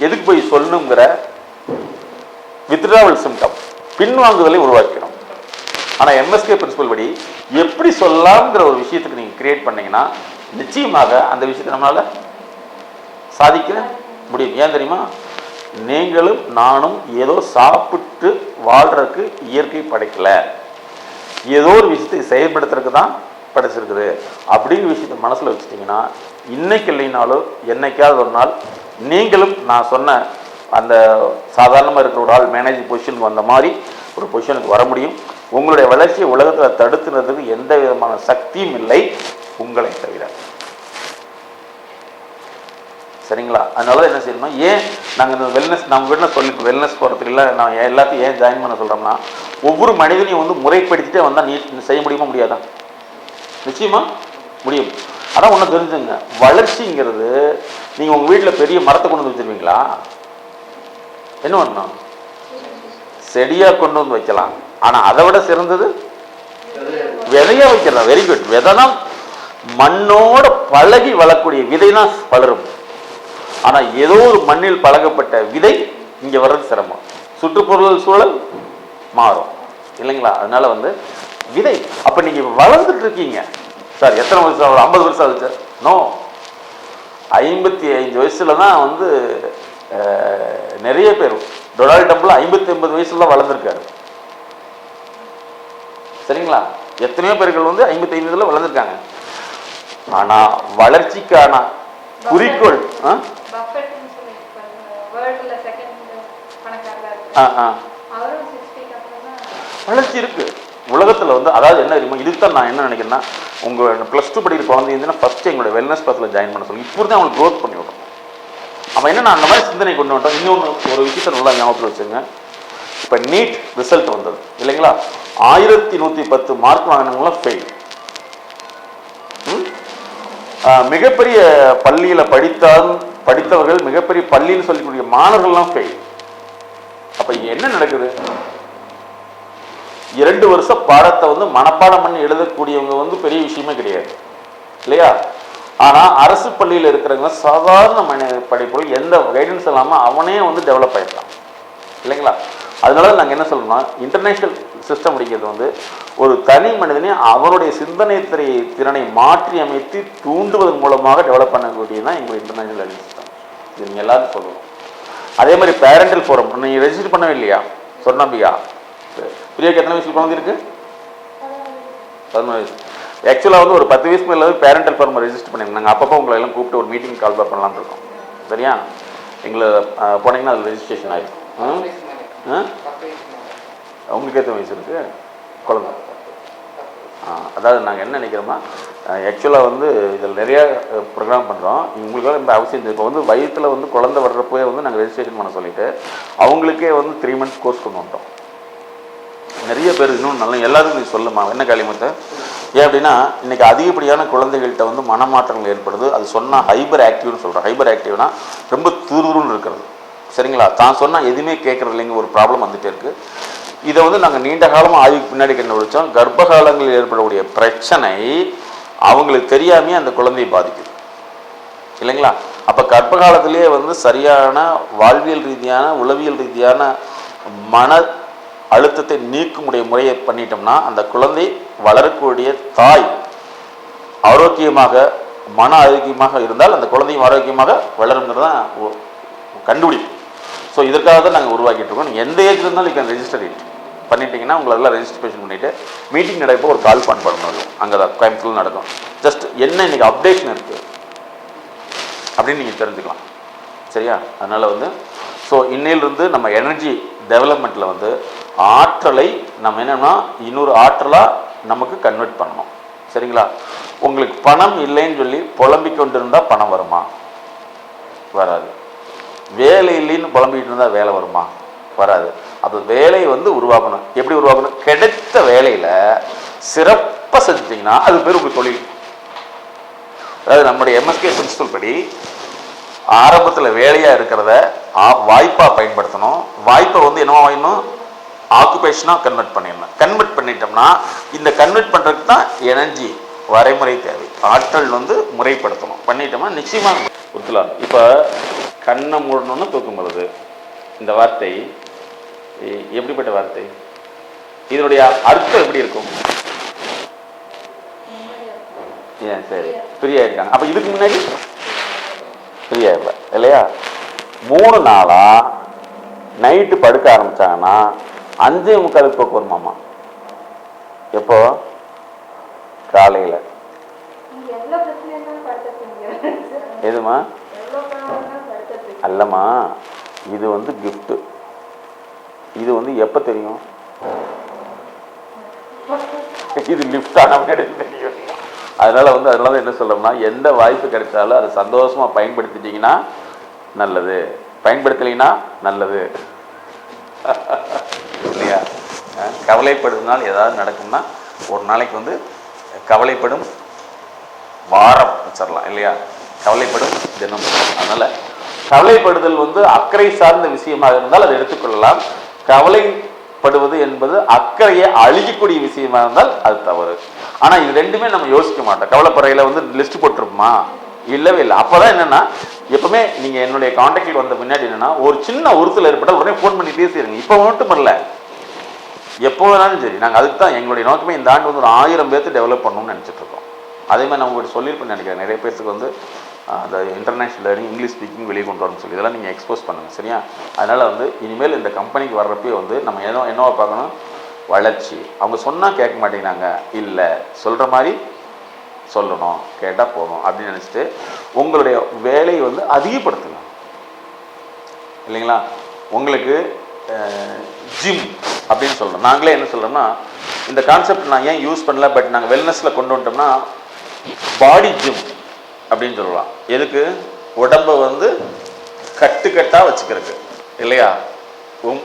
எதுக்கு போய் சொல்லணுங்கிற வித்ட்ராவல் சிம்டம், பின்வாங்குதலை உருவாக்கணும். ஆனா எம்எஸ்கே பிரின்சிபல் படி எப்படி சொல்லலாம்ங்கிற ஒரு விஷயத்துக்கு நீங்க கிரியேட் பண்ணீங்கன்னா நிச்சயமாக அந்த விஷயத்தை நம்மளால சாதிக்க முடியும். ஏன் தெரியுமா? நீங்களும் நானும் ஏதோ சாப்பிட்டு வாழ்றதுக்கு இயற்கை படைக்கல, ஏதோ ஒரு விஷயத்தை செயல்படுத்துறதுக்கு தான் படைச்சிருக்குது அப்படிங்கிற விஷயத்தை மனசுல வச்சுட்டீங்கன்னா இன்னைக்கு இல்லைனாலும் என்னைக்காவது ஒரு நாள் நீங்களும் நான் சொன்ன அந்த சாதாரணமாக இருக்கிற ஒரு ஆள் மேனேஜிங் பொசிஷனுக்கு வந்த மாதிரி ஒரு பொசிஷனுக்கு வர முடியும். உங்களுடைய வளர்ச்சியை உலகத்தில் தடுத்துறதுக்கு எந்த விதமான சக்தியும் இல்லை உங்களை தவிர. சரிங்களா? அதனால என்ன செய்யணும்னா, ஏன் நாங்கள் இந்த வெல்னஸ் நம்ம வீட்டில் சொல்லிட்டு வெல்னஸ் போகிறதுக்கு இல்லை, நான் எல்லாத்தையும் ஏன் ஜாயின் பண்ண சொல்கிறோம்னா, ஒவ்வொரு மனிதனையும் முறைப்படுத்திட்டே வந்தால் நீ செய்ய முடியுமா முடியாதா? நிச்சயமா முடியும். அதான் ஒன்று தெரிஞ்சுங்க, வளர்ச்சிங்கிறது நீங்கள் உங்கள் வீட்டில் பெரிய மரத்தை கொண்டு வந்து வச்சிருவீங்களா? என்ன பண்ணணும்? செடியாக கொண்டு வந்து வைக்கலாம். ஆனால் அதை விட சிறந்தது விதையா வைக்கலாம். Very good. விதை தான் மண்ணோட பழகி வளரக்கூடிய விதை தான் வளரும். ஆனா ஏதோ ஒரு மண்ணில் பழகப்பட்ட விதை இங்க வர்றது சிரமம், சுற்றுப்புற சூழல் மாறும் இல்லைங்களா? அதனால விதை. அப்ப நீங்க வளர்ந்துட்டு இருக்கீங்க சார். எத்தனை வருஷம்? 50 வருஷம் ஆகுது சார். நோ, 55 வயசுல தான் நிறைய பேர், டொனால்ட் ட்ரம்ப்ல 50-50 வயசுல தான் வளர்ந்துருக்காரு. சரிங்களா? எத்தனையோ பேர்கள் 55 வளர்ந்துருக்காங்க. ஆனா வளர்ச்சிக்கான குறிக்கோள் வளர்ச்சி இருக்கு உலகத்துல. அதாவது என்ன தெரியுமா, இதுதான் நான் என்ன நினைக்கிறேன்னா, உங்க +2 படிக்கிற குழந்தை இருந்துன்னா ஃபர்ஸ்ட் எங்களோட வெல்னஸ் பாத்தில் ஜாயின் பண்ண சொல்லி இப்போ தான் அவங்களுக்கு க்ரோத் பண்ணி விடணும். அவன் என்ன அந்த மாதிரி சிந்தனை கொண்டு வந்துட்டோம். இன்னொன்று ஒரு விஷயத்த நல்லா ஞாபகத்தில் வச்சுங்க. இப்போ நீட் ரிசல்ட் வந்தது இல்லைங்களா? 1110 மார்க் வாங்கினவங்களாம் ஃபெயில். மிகப்பெரிய பள்ளியில படித்தவர்கள், மிகப்பெரிய பள்ளின்னு சொல்லக்கூடிய மாணவர்கள்லாம் ஃபெயில். அப்ப என்ன நடக்குது? 2 வருஷ பாடத்தை மனப்பாடம் பண்ணி எழுதக்கூடியவங்க பெரிய விஷயமே கிடையாது இல்லையா? ஆனா அரசு பள்ளியில் இருக்கிறவங்க சாதாரண படிப்புகள் எந்த கைடன்ஸ் இல்லாமல் அவனே டெவலப் ஆயிடலாம் இல்லைங்களா? அதனால நாங்கள் என்ன சொல்லணும்னா, இன்டர்நேஷனல் சிஸ்டம் அப்படிங்கிறது ஒரு தனி மனிதனே அவனுடைய சிந்தனை திறனை மாற்றி அமைத்து தூண்டுவதன் மூலமாக டெவலப் பண்ணக்கூடியதான் எங்கள் இன்டர்நேஷனல் லேர்னிங் சிஸ்டம். இது நீங்கள் எல்லாரும் சொல்லணும். அதே மாதிரி பேரண்டல் ஃபோரம் நீங்கள் ரெஜிஸ்டர் பண்ணவே இல்லையா? சொன்னாம்பியா பிரியாக்கு எத்தனை வயசுக்கு குழந்தை இருக்கு? 11 வயசு. ஆக்சுவலாக ஒரு 10 வயசுக்கு மேலே பேரண்டல் ஃபோரம் ரெஜிஸ்டர் பண்ணியிருந்தாங்க. அப்பப்போ உங்களை எல்லாம் கூப்பிட்டு ஒரு மீட்டிங் கால் பண்ணலான்னு இருக்கோம். சரியா? எங்களை போனீங்கன்னா அதில் ரெஜிஸ்ட்ரேஷன் ஆகிடும். உங்களுக்கு எத்தனை வயசு இருக்கு குழந்தை? அதாவது நாங்கள் என்ன நினைக்கிறோம்னா, ஆக்சுவலாக இதில் நிறையா ப்ரோக்ராம் பண்ணுறோம். உங்களுக்காக இந்த அவசியம் இப்போ வயிற்றில் குழந்தை வர்றப்போயே நாங்கள் ரெஜிஸ்ட்ரேஷன் பண்ண சொல்லிவிட்டு அவங்களுக்கே 3 மந்த்ஸ் கோர்ஸ் கொண்டு வந்துட்டோம். நிறைய பேர் இன்னும் நல்லா எல்லாருக்கும் நீ சொல்லுமா என்ன காலிமத்தை? ஏன் அப்படின்னா, இன்றைக்கி அதிகப்படியான குழந்தைகள்கிட்ட மனமாற்றங்கள் ஏற்படுது. அது சொன்னால் ஹைப்பர் ஆக்டிவ்னு சொல்கிறோம். ஹைப்பர் ஆக்டிவ்னா ரொம்ப துருதுருன்னு இருக்கிறது. சரிங்களா? தான் சொன்னால் எதுவுமே கேட்குறது இல்லைங்க, ஒரு ப்ராப்ளம் வந்துகிட்டே இருக்குது. இதை நாங்கள் நீண்ட காலமாக ஆய்வுக்கு பின்னாடி கண்டுபிடிச்சோம். கர்ப்ப காலங்களில் ஏற்படக்கூடிய பிரச்சனை அவங்களுக்கு தெரியாமே அந்த குழந்தையை பாதிக்குது இல்லைங்களா? அப்போ கர்ப்ப காலத்திலேயே வந்து சரியான வாழ்வியல் ரீதியான உளவியல் ரீதியான மன அழுத்தத்தை நீக்கமுடைய முறையை பண்ணிட்டோம்னா அந்த குழந்தை வளரக்கூடிய தாய் ஆரோக்கியமாக மன ஆரோக்கியமாக இருந்தால் அந்த குழந்தையும் ஆரோக்கியமாக வளருங்கிறது தான் கண்டுபிடிப்பு. ஸோ இதற்காக தான் நாங்கள் உருவாக்கிட்டு இருக்கோம். நீங்கள் எந்த ஏஜ் இருந்தாலும் நீங்கள் ரெஜிஸ்டர் பண்ணிட்டீங்கன்னா உங்களெல்லாம் ரெஜிஸ்ட்ரேஷன் பண்ணிவிட்டு மீட்டிங் நடப்போ ஒரு கால் பண்ணணும். அங்கே தான் கோயம்புத்தூர் நடக்கும். ஜஸ்ட் என்ன இன்றைக்கி அப்டேஷன் இருக்குது அப்படின்னு நீங்கள் தெரிஞ்சுக்கலாம். சரியா? அதனால் வந்து ஸோ இன்னையிலிருந்து நம்ம எனர்ஜி டெவலப்மெண்ட்டில் வந்து ஆற்றலை நம்ம என்னென்னா இன்னொரு ஆற்றலாக நமக்கு கன்வெர்ட் பண்ணணும். சரிங்களா? உங்களுக்கு பணம் இல்லைன்னு சொல்லி புலம்பிக் கொண்டு இருந்தால் பணம் வருமா? வராது. வேலை இல்லைன்னு புலம்பிக்கிட்டு இருந்தால் வேலை வருமா? வராது. அப்போ வேலையை வந்து உருவாக்கணும். எப்படி உருவாக்கணும்? கிடைத்த வேலையில் சிறப்பாக செஞ்சிட்டிங்கன்னா அது பேர் உங்களுக்கு தொழில். அதாவது நம்முடைய எம்எஸ்கே பிரின்சிபல் படி ஆரம்பத்தில் வேலையாக இருக்கிறத வாய்ப்பாக பயன்படுத்தணும். வாய்ப்பை வந்து என்னவா வாங்கணும்? ஆக்குபேஷனாக கன்வெர்ட் பண்ணிடணும். கன்வெர்ட் பண்ணிட்டோம்னா இந்த கன்வெர்ட் பண்ணுறதுக்கு தான் எனர்ஜி வரைமுறை தேவை. ஆற்றல் வந்து முறைப்படுத்தணும். பண்ணிட்டோம்னா நிச்சயமாக கொடுத்துலாம். இப்போ கண்ணை மூடணும்னு தூக்கம் வருது. இந்த வார்த்தை எப்படிப்பட்ட வார்த்தை? இதனுடைய அர்த்தம் எப்படி இருக்கும்? ஏன் சரி ஃப்ரீயாக இருக்காங்க. அப்போ இதுக்கு முன்னாடி ஃப்ரீயாக இல்லை இல்லையா? 3 நாளாக நைட்டு படுக்க ஆரம்பித்தாங்கன்னா 5:45 தூக்கம் வருமாமா. எப்போ? காலையில். எதுமா? அல்லம்மா, இது வந்து கிஃப்ட்டு. இது வந்து எப்போ தெரியும்? இது லிஃப்ட் ஆன தெரியும். அதனால் வந்து அதனால என்ன சொல்லணும்னா எந்த வாய்ப்பு கிடைச்சாலும் அதை சந்தோஷமாக பயன்படுத்திட்டிங்கன்னா நல்லது, பயன்படுத்தலைன்னா நல்லது இல்லையா? கவலைப்படுறதுனால ஏதாவது நடக்கும்னா ஒரு நாளைக்கு வந்து கவலைப்படும் வாரம் வச்சிடலாம் இல்லையா? கவலைப்படும் தினம். அதனால் கவலைப்படுதல் வந்து அக்கறை சார்ந்த விஷயமாக இருந்தால் அதை எடுத்துக்கொள்ளலாம். கவலைப்படுவது என்பது அக்கறையை அழிக்கக்கூடிய விஷயமா இருந்தால் அது தவறு. ஆனால் இது ரெண்டுமே நம்ம யோசிக்க மாட்டோம். கவலைப்படுறையில் வந்து லிஸ்ட் போட்டிருப்போமா? இல்லவே இல்லை. அப்போ தான் என்னென்னா எப்பவுமே நீங்கள் என்னுடைய கான்டாக்டில் வந்த முன்னாடி என்னென்னா ஒரு சின்ன உறுத்தல் ஏற்பட்டால் உடனே ஃபோன் பண்ணி பேசிடுங்க. இப்போ மட்டும் இல்லை, எப்போ வேணாலும் சரி. நாங்கள் அதுக்கு தான் எங்களுடைய நோக்கமே இந்த ஆண்டு வந்து ஒரு 1000 பேர்த்து டெவலப் பண்ணணும்னு நினச்சிட்டு இருக்கோம். அதே மாதிரி நான் உங்களுக்கு சொல்லியிருப்பேன்னு நினைக்கிறேன். நிறைய பேருக்கு வந்து அந்த இன்டர்நேஷ்னல் லேர்னிங் இங்கிலீஷ் ஸ்பீக்கிங் வெளியே கொண்டு வரணும்னு சொல்லி இதெல்லாம் நீங்கள் எக்ஸ்போஸ் பண்ணுங்கள். சரியா? அதனால் வந்து இனிமேல் இந்த கம்பெனிக்கு வர்றப்பே வந்து நம்ம என்னவா பார்க்கணும்? வளர்ச்சி. அவங்க சொன்னால் கேட்க மாட்டேங்கிறாங்க, இல்லை சொல்கிற மாதிரி சொல்லணும், கேட்டால் போகணும் அப்படின்னு நினச்சிட்டு உங்களுடைய வேலையை வந்து அதிகப்படுத்துங்க இல்லைங்களா? உங்களுக்கு ஜிம் அப்படின்னு சொல்கிறோம். நாங்களே என்ன சொல்கிறோம்னா இந்த கான்செப்ட் நான் ஏன் யூஸ் பண்ணல, பட் நாங்கள் வெல்னஸில் கொண்டு வந்துட்டோம்னா பாடி ஜிம் அப்படின்னு சொல்லலாம். எதுக்கு? உடம்பை வந்து கட்டுக்கட்டாக வச்சுக்கிறதுக்கு இல்லையா?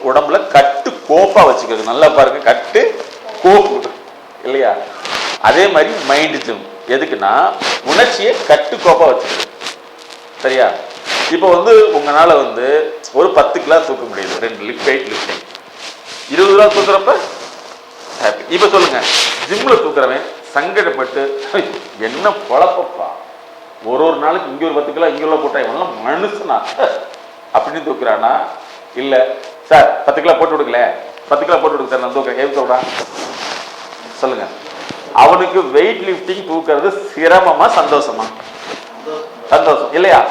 உடம்புல கட்டு கோப்பாக வச்சுக்கிறது. நல்லா பாருங்க, கட்டு கோப்பு இல்லையா? அதே மாதிரி மைண்ட் ஜிம் எதுக்குன்னா உணர்ச்சியை கட்டு கோப்பாக வச்சுக்கிறது. சரியா? இப்போ வந்து உங்களால் வந்து ஒரு 10 கிலோ தூக்க முடியுது. 2 வெயிட் லிஃப்டிங். 20 கிலோ தூக்குறப்ப ஹாப்பி. இப்போ சொல்லுங்க, ஜிம்மில் தூக்குறவன் சங்கடப்பட்டு என்ன பொழப்பப்பா, ஒரு நாளைக்கு இங்கே ஒரு 10 கிலோ இங்கே உள்ள போட்டா இவெல்லாம் மனுஷனா அப்படின்னு தூக்குறானா? இல்லை சார் 10 கிலோ போட்டு விடுங்களே, 10 கிலோ போட்டு விடுங்க சார் நான் தூக்குறேன். எது சொல்றா சொல்லுங்க. அவனுக்கு வெயிட் லிஃப்டிங் தூக்குறது சிரமமா சந்தோஷமா? சந்தோஷம் இல்லையா?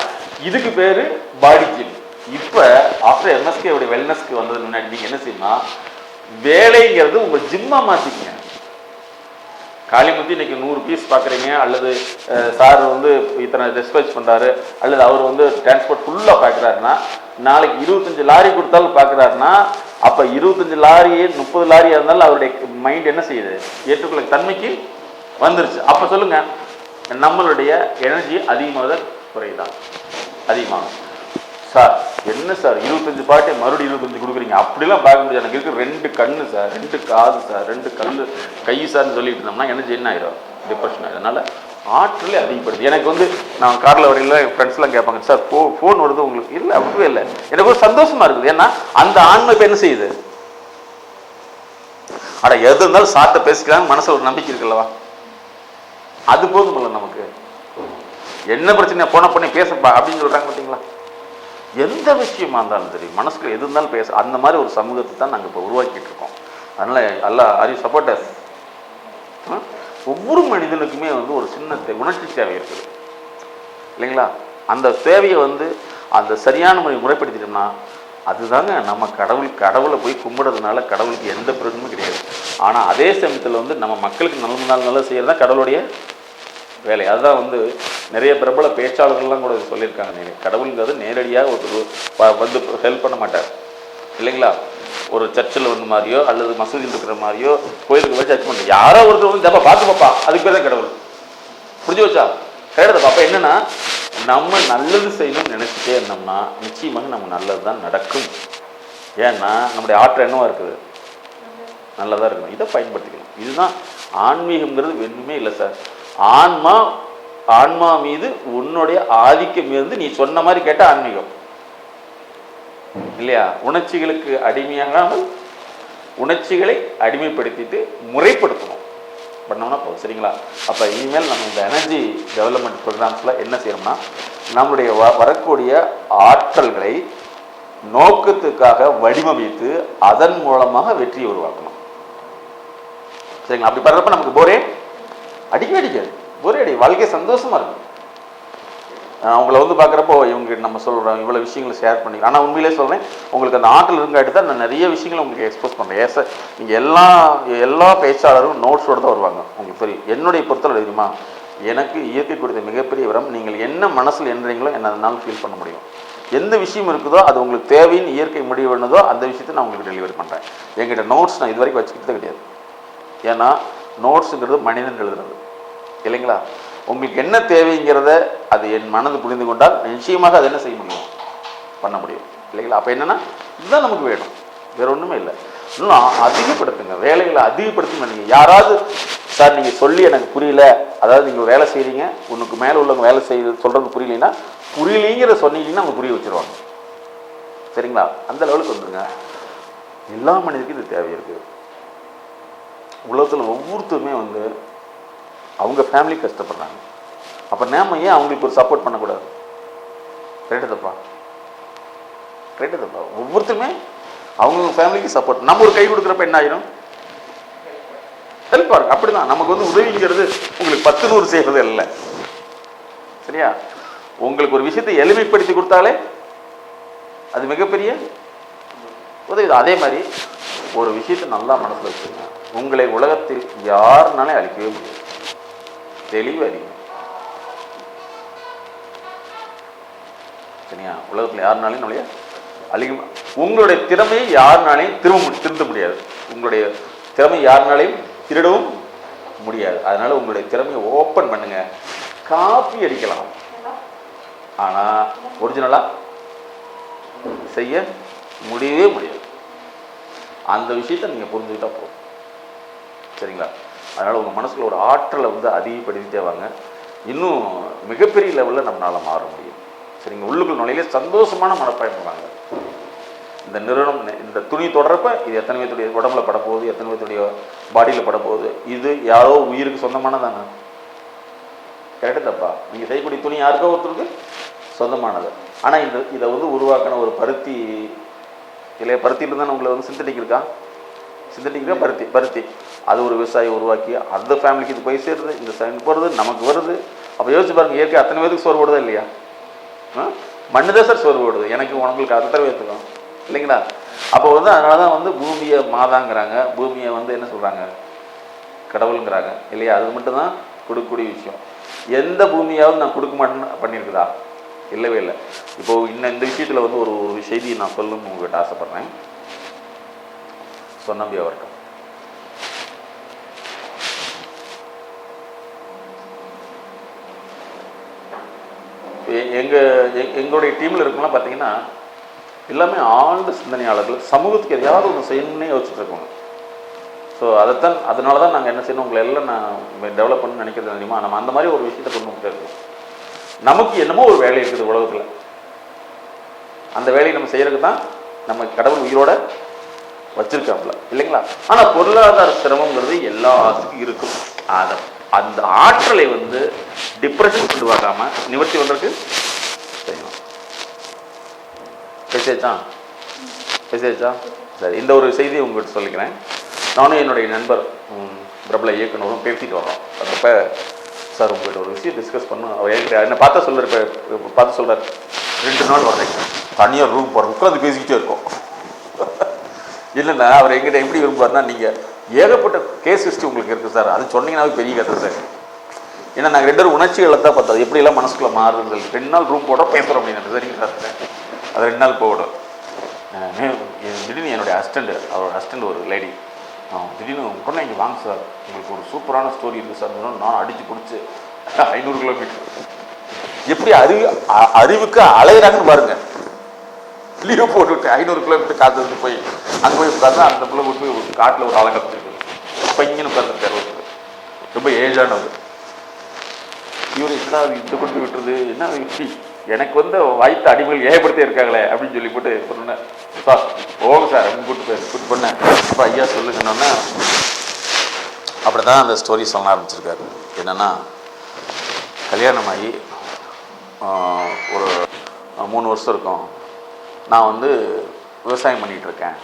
இதுக்கு பேரு பாடி ஜிம். இப்ப ஆஃப்டர் எம்எஸ்கே வெல்னஸ்க்கு வந்தது முன்னாடி நீங்க என்ன செய்யணும்? வேலைங்கிறது உங்க ஜிம்மா மாத்திக்கங்க. காளிமுத்தி இன்னைக்கு 100 பீஸ் பார்க்குறீங்க, அல்லது சார் வந்து இத்தனை டிஸ்பேச் பண்ணுறாரு, அல்லது அவர் வந்து டிரான்ஸ்போர்ட் ஃபுல்லாக பார்க்குறாருன்னா நாளைக்கு 25 லாரி கொடுத்தாலும் பார்க்குறாருன்னா அப்போ 25 லாரி 30 லாரியாக இருந்தாலும் அவருடைய மைண்ட் என்ன செய்யுது? ஏற்றுக்கொள்ள தன்மைக்கு வந்துருச்சு. அப்போ சொல்லுங்க, நம்மளுடைய எனர்ஜி அதிகமாக குறையுதா? அதிகமாகும். சார் என்ன சார் 25 பாட்டை மறுபடியும் 25 கொடுக்குறீங்க? அப்படிலாம் பார்க்க முடியாது. எனக்கு இருக்கு 2 கண்ணு சார், 2 காது சார், 2 கல் கை சார்னு சொல்லிட்டு இருந்தோம்னா எனர்ஜி என்ன ஆயிடும்? டிப்ரெஷன் ஆயிடும். அதனால ஆற்றலே அதிகப்படுது. எனக்கு வந்து நான் காரில் வரையில என் ஃப்ரெண்ட்ஸ்லாம் கேட்பாங்க, சார் ஃபோன் வருது உங்களுக்கு? இல்லை அப்படியே இல்லை. எனக்கு ஒரு சந்தோஷமா இருக்குது. ஏன்னா அந்த ஆன்மை இப்போ என்ன செய்யுது? அட எது இருந்தாலும் சார்ட்ட பேசிக்கிறாங்க, மனசில் ஒரு நம்பிக்கை இருக்குல்லவா? அது போதும் இல்லை நமக்கு. என்ன பிரச்சனை போன பண்ணி பேசப்பா அப்படின்னு சொல்கிறாங்க பார்த்தீங்களா. எந்த விஷயமா இருந்தாலும் சரி, மனசுக்கு எது இருந்தாலும் பேச, அந்த மாதிரி ஒரு சமூகத்தை தான் நாங்கள் இப்போ உருவாக்கிட்டு இருக்கோம். அதனால் அல்லா ஆர் யூ சப்போர்ட்டர்ஸ். ஒவ்வொரு மனிதனுக்குமே வந்து ஒரு சின்ன உணர்ச்சி தேவை இருக்குது இல்லைங்களா. அந்த தேவையை வந்து அந்த சரியான முறைப்படுத்திட்டோம்னா அதுதாங்க நம்ம கடவுளை போய் கும்பிடுறதுனால கடவுளுக்கு எந்த பிரச்சனையும் கிடையாது. ஆனால் அதே சமயத்தில் வந்து நம்ம மக்களுக்கு நல்லது செய்கிறது தான் கடவுளுடைய வேலை. அதுதான் வந்து நிறைய பிரபல பேச்சாளர்கள்லாம் கூட சொல்லியிருக்காங்க. கடவுளுங்கிறது நேரடியாக ஒருத்தர் வந்து ஹெல்ப் பண்ண மாட்டார் இல்லைங்களா. ஒரு சர்ச்சில் வந்து மாதிரியோ அல்லது மசூதியில் இருக்கிற மாதிரியோ கோயிலுக்கு போய் சர்ச் பண்ணுறது யாரோ ஒருத்தர் வந்து தப்பா பார்த்து பாப்பா, அதுக்கு பேர் தான் கடவுள். புரிஞ்சு வச்சா கிடையாது பாப்பா. என்னன்னா நம்ம நல்லது செய்யணும்னு நினைச்சிட்டே இருந்தோம்னா நிச்சயமாக நம்ம நல்லது தான் நடக்கும். ஏன்னா நம்முடைய ஆற்றல் என்னவா இருக்குது, நல்லதாக இருக்கணும். இதை பயன்படுத்திக்கணும். இதுதான் ஆன்மீகம்ங்கிறது வேணுமே இல்லை சார். ஆன்மா மீது உன்னுடைய ஆதிக்கம் இருந்து நீ சொன்ன மாதிரி கேட்ட ஆன்மீகம் இல்லையா. உணர்ச்சிகளுக்கு அடிமையாகாமல் உணர்ச்சிகளை அடிமைப்படுத்திட்டு முறைப்படுத்தணும் பண்ணோம்னா போதும். சரிங்களா. அப்போ இனிமேல் நம்ம இந்த எனர்ஜி டெவலப்மெண்ட் ப்ரோக்ராம்ஸில் என்ன செய்யணும்னா நம்முடைய வரக்கூடிய ஆற்றல்களை நோக்கத்துக்காக வடிவமைத்து அதன் மூலமாக வெற்றியை உருவாக்கணும். சரிங்களா. அப்படி பண்ணுறப்ப நமக்கு போரே அடிக்காது, போரே வாழ்க்கை சந்தோஷமா இருக்கும். அவங்கள வந்து பார்க்குறப்போ இவங்க நம்ம சொல்கிறோம் இவ்வளோ விஷயங்களை ஷேர் பண்ணிக்கலாம். ஆனால் உண்மையிலே சொல்கிறேன், உங்களுக்கு அந்த ஆற்றல் இருங்காட்டி தான் நான் நிறைய விஷயங்களை உங்களுக்கு எக்ஸ்போஸ் பண்ணுறேன். நீங்கள் எல்லா பேச்சாளரும் நோட்ஸோடு தான் வருவாங்க. உங்களுக்கு தெரியும். என்னுடைய பொறுத்தவரை தெரியுமா, எனக்கு இயற்கை கொடுத்த மிகப்பெரிய விரம், நீங்கள் என்ன மனசில் எண்ணுறீங்களோ என்ன அதனால ஃபீல் பண்ண முடியும். எந்த விஷயம் இருக்குதோ அது உங்களுக்கு தேவைன்னு இயற்கை முடிவு பண்ணதோ அந்த விஷயத்தை நான் உங்களுக்கு டெலிவரி பண்ணுறேன். என்கிட்ட நோட்ஸ் நான் இது வரைக்கும் வச்சுக்கிட்டே கிடையாது. ஏன்னா நோட்ஸுங்கிறது மனிதன் எழுதுறது இல்லைங்களா. உங்களுக்கு என்ன தேவைங்கிறத அது என் மனது புரிந்து கொண்டால் நிச்சயமாக அது என்ன செய்ய முடியும், பண்ண முடியும் இல்லைங்களா. அப்போ என்னென்னா இதுதான் நமக்கு வேணும், வேற ஒன்றுமே இல்லை. இன்னும் அதிகப்படுத்துங்க, வேலைகளை அதிகப்படுத்துங்க. நீங்கள் யாராவது சார் நீங்கள் சொல்லி எனக்கு புரியல, அதாவது நீங்கள் வேலை செய்கிறீங்க, உனக்கு மேலே உள்ளவங்க வேலை சொல்கிறது புரியலைன்னா புரியலைங்கிற சொன்னீங்கன்னா அவங்க புரிய வச்சுருவாங்க. சரிங்களா. அந்த லெவலுக்கு வந்துருங்க. எல்லா மனிதருக்கும் இது தேவை இருக்குது. உலகத்தில் ஒவ்வொருத்தருமே வந்து அவங்க ஃபேமிலி கஷ்டப்படுறாங்க. அப்போ நாம ஏன் அவங்களுக்கு ஒரு சப்போர்ட் பண்ணக்கூடாது? கரெக்டு தப்பா? ஒவ்வொருத்தருமே அவங்க ஃபேமிலிக்கு சப்போர்ட். நம்ம ஒரு கை கொடுக்குறப்ப என்ன ஆயிரும், ஹெல்ப்பாக இருக்கும். அப்படிதான் நமக்கு வந்து உதவிங்கிறது உங்களுக்கு 10-100 செய்வது இல்லை. சரியா. உங்களுக்கு ஒரு விஷயத்தை எளிமைப்படுத்தி கொடுத்தாலே அது மிகப்பெரிய உதவி. அதே மாதிரி ஒரு விஷயத்தை நல்லா மனசில் வச்சுருங்க, உங்களை உலகத்தில் யாருனாலே அழிக்கவே முடியாது. தெளிவு அறிவு. சரியா. உலகத்தில் யாருனாலையும் நம்மளைய அழிக்க, உங்களுடைய திறமையை யாருனாலையும் திருத்த முடியாது. உங்களுடைய திறமை யாருனாலையும் திருடவும் முடியாது. அதனால உங்களுடைய திறமையை ஓப்பன் பண்ணுங்க. காப்பி அடிக்கலாம், ஆனா ஒரிஜினலா செய்ய முடியவே முடியாது. அந்த விஷயத்தை நீங்க புரிஞ்சுக்கிட்டா போதும். சரிங்களா. அதனால் உங்கள் மனசில் ஒரு ஆற்றலை வந்து அதிகப்படுத்திட்டே வாங்க. இன்னும் மிகப்பெரிய லெவலில் நம்மளால் மாற முடியும். சரிங்க. உள்ளுக்குள் நுழையிலே சந்தோஷமான மனப்பாயம் வாங்க. இந்த நிறுவனம் இந்த துணி தொடரப்ப இது எத்தனை பேருடைய உடம்புல படப்போகுது, எத்தனை பேருடைய பாடியில் படப்போகுது, இது யாரோ உயிருக்கு சொந்தமானதானே. கரெக்டு தப்பா? நீங்கள் செய்யக்கூடிய துணி யாருக்கோ ஒருத்தருக்கு சொந்தமானது. ஆனால் இதை வந்து உருவாக்கின ஒரு பருத்தி இல்லையா, பருத்தியில் தானே உங்களை வந்து சிந்தட்டிக் இருக்கா பருத்தி அது ஒரு விவசாயி உருவாக்கி அந்த ஃபேமிலிக்கு இது போய் சேருது, இந்த சைன் போகிறது நமக்கு வருது. அப்போ யோசிச்சு பாருங்க, இயற்கை அத்தனை பேருக்கு சோறு போடுதா இல்லையா? மண்ணு தான் சார் சோறு போடுது, எனக்கு உங்களுக்கு அத்தனை பேர்த்துக்கும் இல்லைங்களா. அப்போ வந்து அதனால தான் வந்து பூமியை மாதாங்கிறாங்க, பூமியை வந்து என்ன சொல்கிறாங்க, கடவுளுங்கிறாங்க இல்லையா. அது மட்டும்தான் கொடுக்கக்கூடிய விஷயம். எந்த பூமியாவது நான் கொடுக்க மாட்டேன்னு பண்ணியிருக்குதா? இல்லவே இல்லை. இப்போது இந்த விஷயத்தில் வந்து ஒரு செய்தியை நான் சொல்லணும்னு உங்கள்கிட்ட ஆசைப்பட்றேன். சொன்னபி அவர்கிட்ட எங்களுடைய டீமில் இருக்கவங்களாம் பார்த்தீங்கன்னா எல்லாமே ஆழ்ந்த சிந்தனையாளர்கள், சமூகத்துக்கு எதையாவது ஒன்று செய்யணும்னே யோசிச்சுட்டு இருக்கோங்க. ஸோ அதனால தான் நாங்கள் என்ன செய்யணும், உங்களை எல்லாம் நான் டெவலப் பண்ணணும்னு நினைக்கிறது தெரியுமா. நம்ம அந்த மாதிரி ஒரு விஷயத்தை கொண்டு வந்துட்டு இருக்கோம். நமக்கு என்னமோ ஒரு வேலை இருக்குது உலகத்தில், அந்த வேலையை நம்ம செய்யறதுக்கு தான் நம்ம கடவுள் உயிரோட வச்சிருக்காப்புல இல்லைங்களா. ஆனால் பொருளாதார சிரமங்கிறது எல்லாத்துக்கும் இருக்கும். அந்த ஆற்றலை வந்து டிப்ரெஷன் கொண்டு வராம நிவர்த்தி பண்றதுக்கு செய்யணும். பேசியாச்சா? சரி, இந்த ஒரு செய்தியை உங்கள்கிட்ட சொல்லிக்கிறேன். நானும் என்னுடைய நண்பர் பிரபல இயக்குனரும் பேசிட்டு வரோம். அப்போ சார் உங்கள்கிட்ட ஒரு விஷயம் டிஸ்கஸ் பண்ணணும். அவர் என்ன பார்த்து சொல்கிறார் 2 நாள் வர்றீங்க, தனியாக ரூம் போகிறோம், உட்காந்து பேசிக்கிட்டே இருக்கோம். இல்லைன்னா அவர் எங்கிட்ட எப்படி விரும்புவார்னா, நீங்கள் ஏகப்பட்ட கேஸ் ஹிஸ்ட்ரி உங்களுக்கு இருக்குது சார், அது சொன்னீங்கன்னா பெரிய கதை சார். ஏன்னா நாங்கள் 2 பேரும் உணர்ச்சிகளை தான் பார்த்தோம், எப்படியெல்லாம் மனசுக்குள்ள மாறுதல். 2 நாள் ரூம் போட பேசுகிறோம் அப்படின்னு. சரிங்க சார், அது 2 நாள் போகணும். திடீர்னு என்னுடைய அவரோட அசிஸ்டண்ட் ஒரு லேடி, திடீர்னு உடனே இங்கே வாங்க சார், உங்களுக்கு ஒரு சூப்பரான ஸ்டோரி இருக்குது சார். நான் அடித்து பிடிச்சி 500 கிலோமீட்டர் எப்படி அறிவுக்கு அலையிறாங்கன்னு பாருங்க. லீவ் போட்டுவிட்டு 500 கிலோமீட்டர் காத்து போய் அங்கே போய் உட்காந்து அந்த பிள்ளை போய் ஒரு காட்டில் ஒரு ஆளை கற்றுருக்கு. இப்போ இங்கே உட்காந்துருக்காரு ஒருத்தர், ரொம்ப ஏஜானவர். இவர் என்ன இது கொண்டு விட்டுறது, என்ன இப்படி எனக்கு வந்து வாய்த்த அடிமைகள் ஏகப்படுத்தே இருக்காங்களே அப்படின்னு சொல்லி போட்டு சொன்னேன். சார் போங்க சார் அப்படின்னு கூப்பிட்டு பண்ணேன். அப்போ ஐயா சொல்லுங்கன்னொன்னே அப்படி தான் அந்த ஸ்டோரி சொல்ல ஆரம்பிச்சிருக்காரு. என்னென்னா, கல்யாணமாகி ஒரு 3 வருஷம் இருக்கும். நான் வந்து விவசாயம் பண்ணிகிட்ருக்கேன்.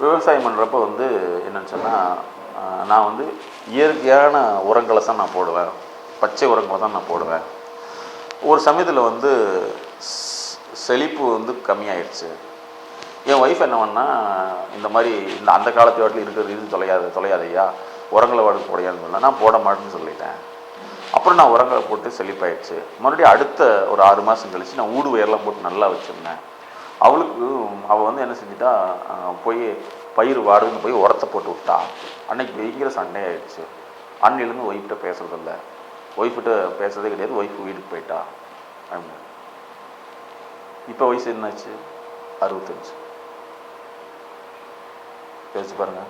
விவசாயம் பண்ணுறப்ப வந்து என்னென்னு சொன்னால், நான் வந்து இயற்கையான உரங்களை தான் நான் போடுவேன், பச்சை உரங்களை தான் நான் போடுவேன். ஒரு சமயத்தில் வந்து செழிப்பு வந்து கம்மியாயிடுச்சு. என் ஒய்ஃப் என்ன பண்ணா, இந்த மாதிரி அந்த காலத்து வாட்டில் இருக்கிறது இது தொலையாதையா, உரங்களை வாடு போடையான்னு சொல்லலாம். நான் போட மாட்டேன்னு சொல்லிட்டேன். அப்புறம் நான் உரங்களை போட்டு செழிப்பாயிடுச்சு. மறுபடியும் அடுத்த ஒரு 6 மாதம் கழிச்சு நான் ஊடு உயரெல்லாம் போட்டு நல்லா வச்சுருந்தேன். அவள் வந்து என்ன செஞ்சுட்டா, போய் பயிர் வாடுன்னு போய் உரத்தை போட்டு விட்டா. அன்னைக்கு பயங்கர சண்டே ஆயிடுச்சு. அன்னிலேருந்து ஒய்ஃப்கிட்ட பேசுறதில்லை, ஒய்ஃப்கிட்ட பேசுறதே கிடையாது. ஒய்ஃப் வீட்டுக்கு போயிட்டா. இப்போ வயசு என்னாச்சு? 65. யோசிச்சு பாருங்க.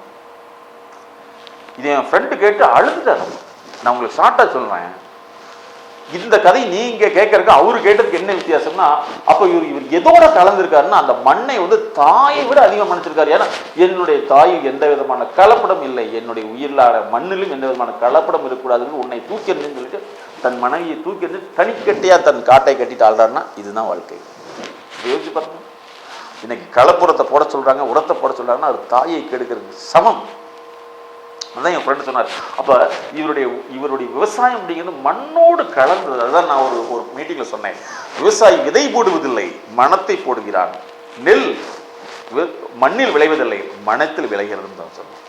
இது என் ஃப்ரெண்டு கேட்டு அழுதுட்டாரு. நான் உங்களுக்கு ஷார்ட்டாக சொல்றேன். இந்த கதை நீங்க கேட்கறதுக்கு அவரு கேட்டதுக்கு என்ன வித்தியாசம்னா, அப்போ இவர் எதோட கலந்துருக்காருன்னா, அந்த மண்ணை வந்து தாயை விட அதிகம் மன்னிச்சிருக்காரு. ஏன்னா என்னுடைய தாயில் எந்த விதமான கலப்படம் இல்லை, என்னுடைய உயிரிலான மண்ணிலும் எந்த விதமான கலப்படம் இருக்கக்கூடாதுன்னு உன்னை தூக்கி எறிஞ்சுன்னு சொல்லிட்டு தன் மனைவியை தூக்கி எறிஞ்சு தனிக்கட்டியா தன் காட்டை கட்டிட்டு ஆள்றாருன்னா இதுதான் வாழ்க்கை. யோசிச்சு பாருங்க. இன்னைக்கு கலப்புரத்தை போட சொல்றாங்க, உரத்தை போட சொல்றாங்கன்னா அது தாயை கெடுக்கிறதுக்கு சமம். அதான் என் ஃப்ரெண்டு சொன்னார். அப்போ இவருடைய விவசாயம் அப்படிங்கிறது மண்ணோடு கலந்தது. அதுதான் நான் ஒரு மீட்டிங்கில் சொன்னேன். விவசாயி விதை போடுவதில்லை, மனத்தை போடுகிறான். நெல் மண்ணில் விளைவதில்லை, மனத்தில் விளைகிறதுன்னு தான் சொன்னேன்.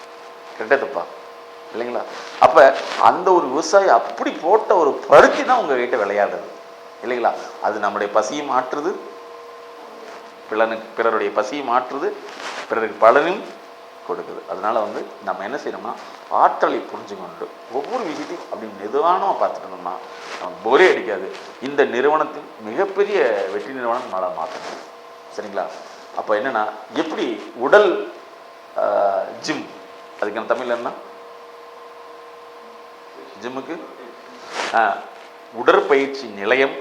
கரெக்டாக இல்லைங்களா? அப்போ அந்த ஒரு விவசாயி அப்படி போட்ட ஒரு பருத்தி தான் உங்ககிட்ட விளையாடுறது இல்லைங்களா? அது நம்முடைய பசியை மாற்றுது, பிறருடைய பசியை மாற்றுது, பிறருக்கு பலனும் கொடுக்குது. அதனால வந்து நம்ம என்ன செய்யணும்னா, ஆற்றலை புரிஞ்சுக்கொண்டு ஒவ்வொரு விஷயத்தையும் அப்படி மெதுவானமாக பார்த்துட்டு இருந்தோம்னா நம்ம போரே அடிக்காது. இந்த நிறுவனத்தின் மிகப்பெரிய வெற்றி நிறுவனம் நம்மளால் மாற்றணும். சரிங்களா? அப்போ என்னென்னா, எப்படி உடல் ஜிம், அதுக்கான தமிழ் என்ன? ஜிம்முக்கு உடற்பயிற்சி நிலையம்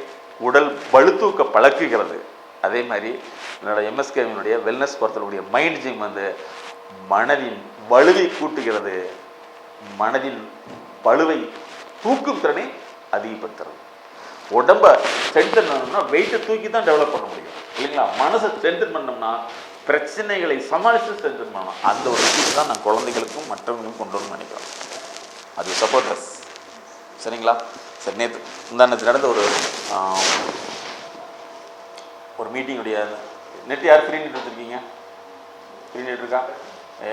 உடல் பளுதூக்க பழக்குகிறது. அதே மாதிரி என்னோட எம்எஸ்கேவினுடைய வெல்னஸ் பொறுத்தவருடைய மைண்ட் ஜிம் வந்து மனதின் வலுவை கூட்டுகிறது, மனதின் வலுவை தூக்கும் திறனை அதிகப்படுத்துறது. உடம்ப ஸ்ட்ரென்தன் பண்ணணும்னா வெயிட்டை தூக்கி தான் டெவலப் பண்ண முடியும் இல்லைங்களா? மனசை ஸ்ட்ரென்தன் பண்ணோம்னா பிரச்சனைகளை சமாளித்து ஸ்ட்ரென்தன் பண்ணணும். அந்த ஒரு விஷயத்தை தான் நான் குழந்தைகளுக்கும் மற்றவங்களுக்கும் கொண்டு வரணும்னு நினைக்கிறேன். அது சப்போர்ட்டர்ஸ். சரிங்களா? சரி, நேற்று நடந்த ஒரு மீட்டிங்குடைய நெட் யார் ஃப்ரீ நெட் எடுத்துருக்கீங்க? ஃப்ரீ நெட் இருக்கா?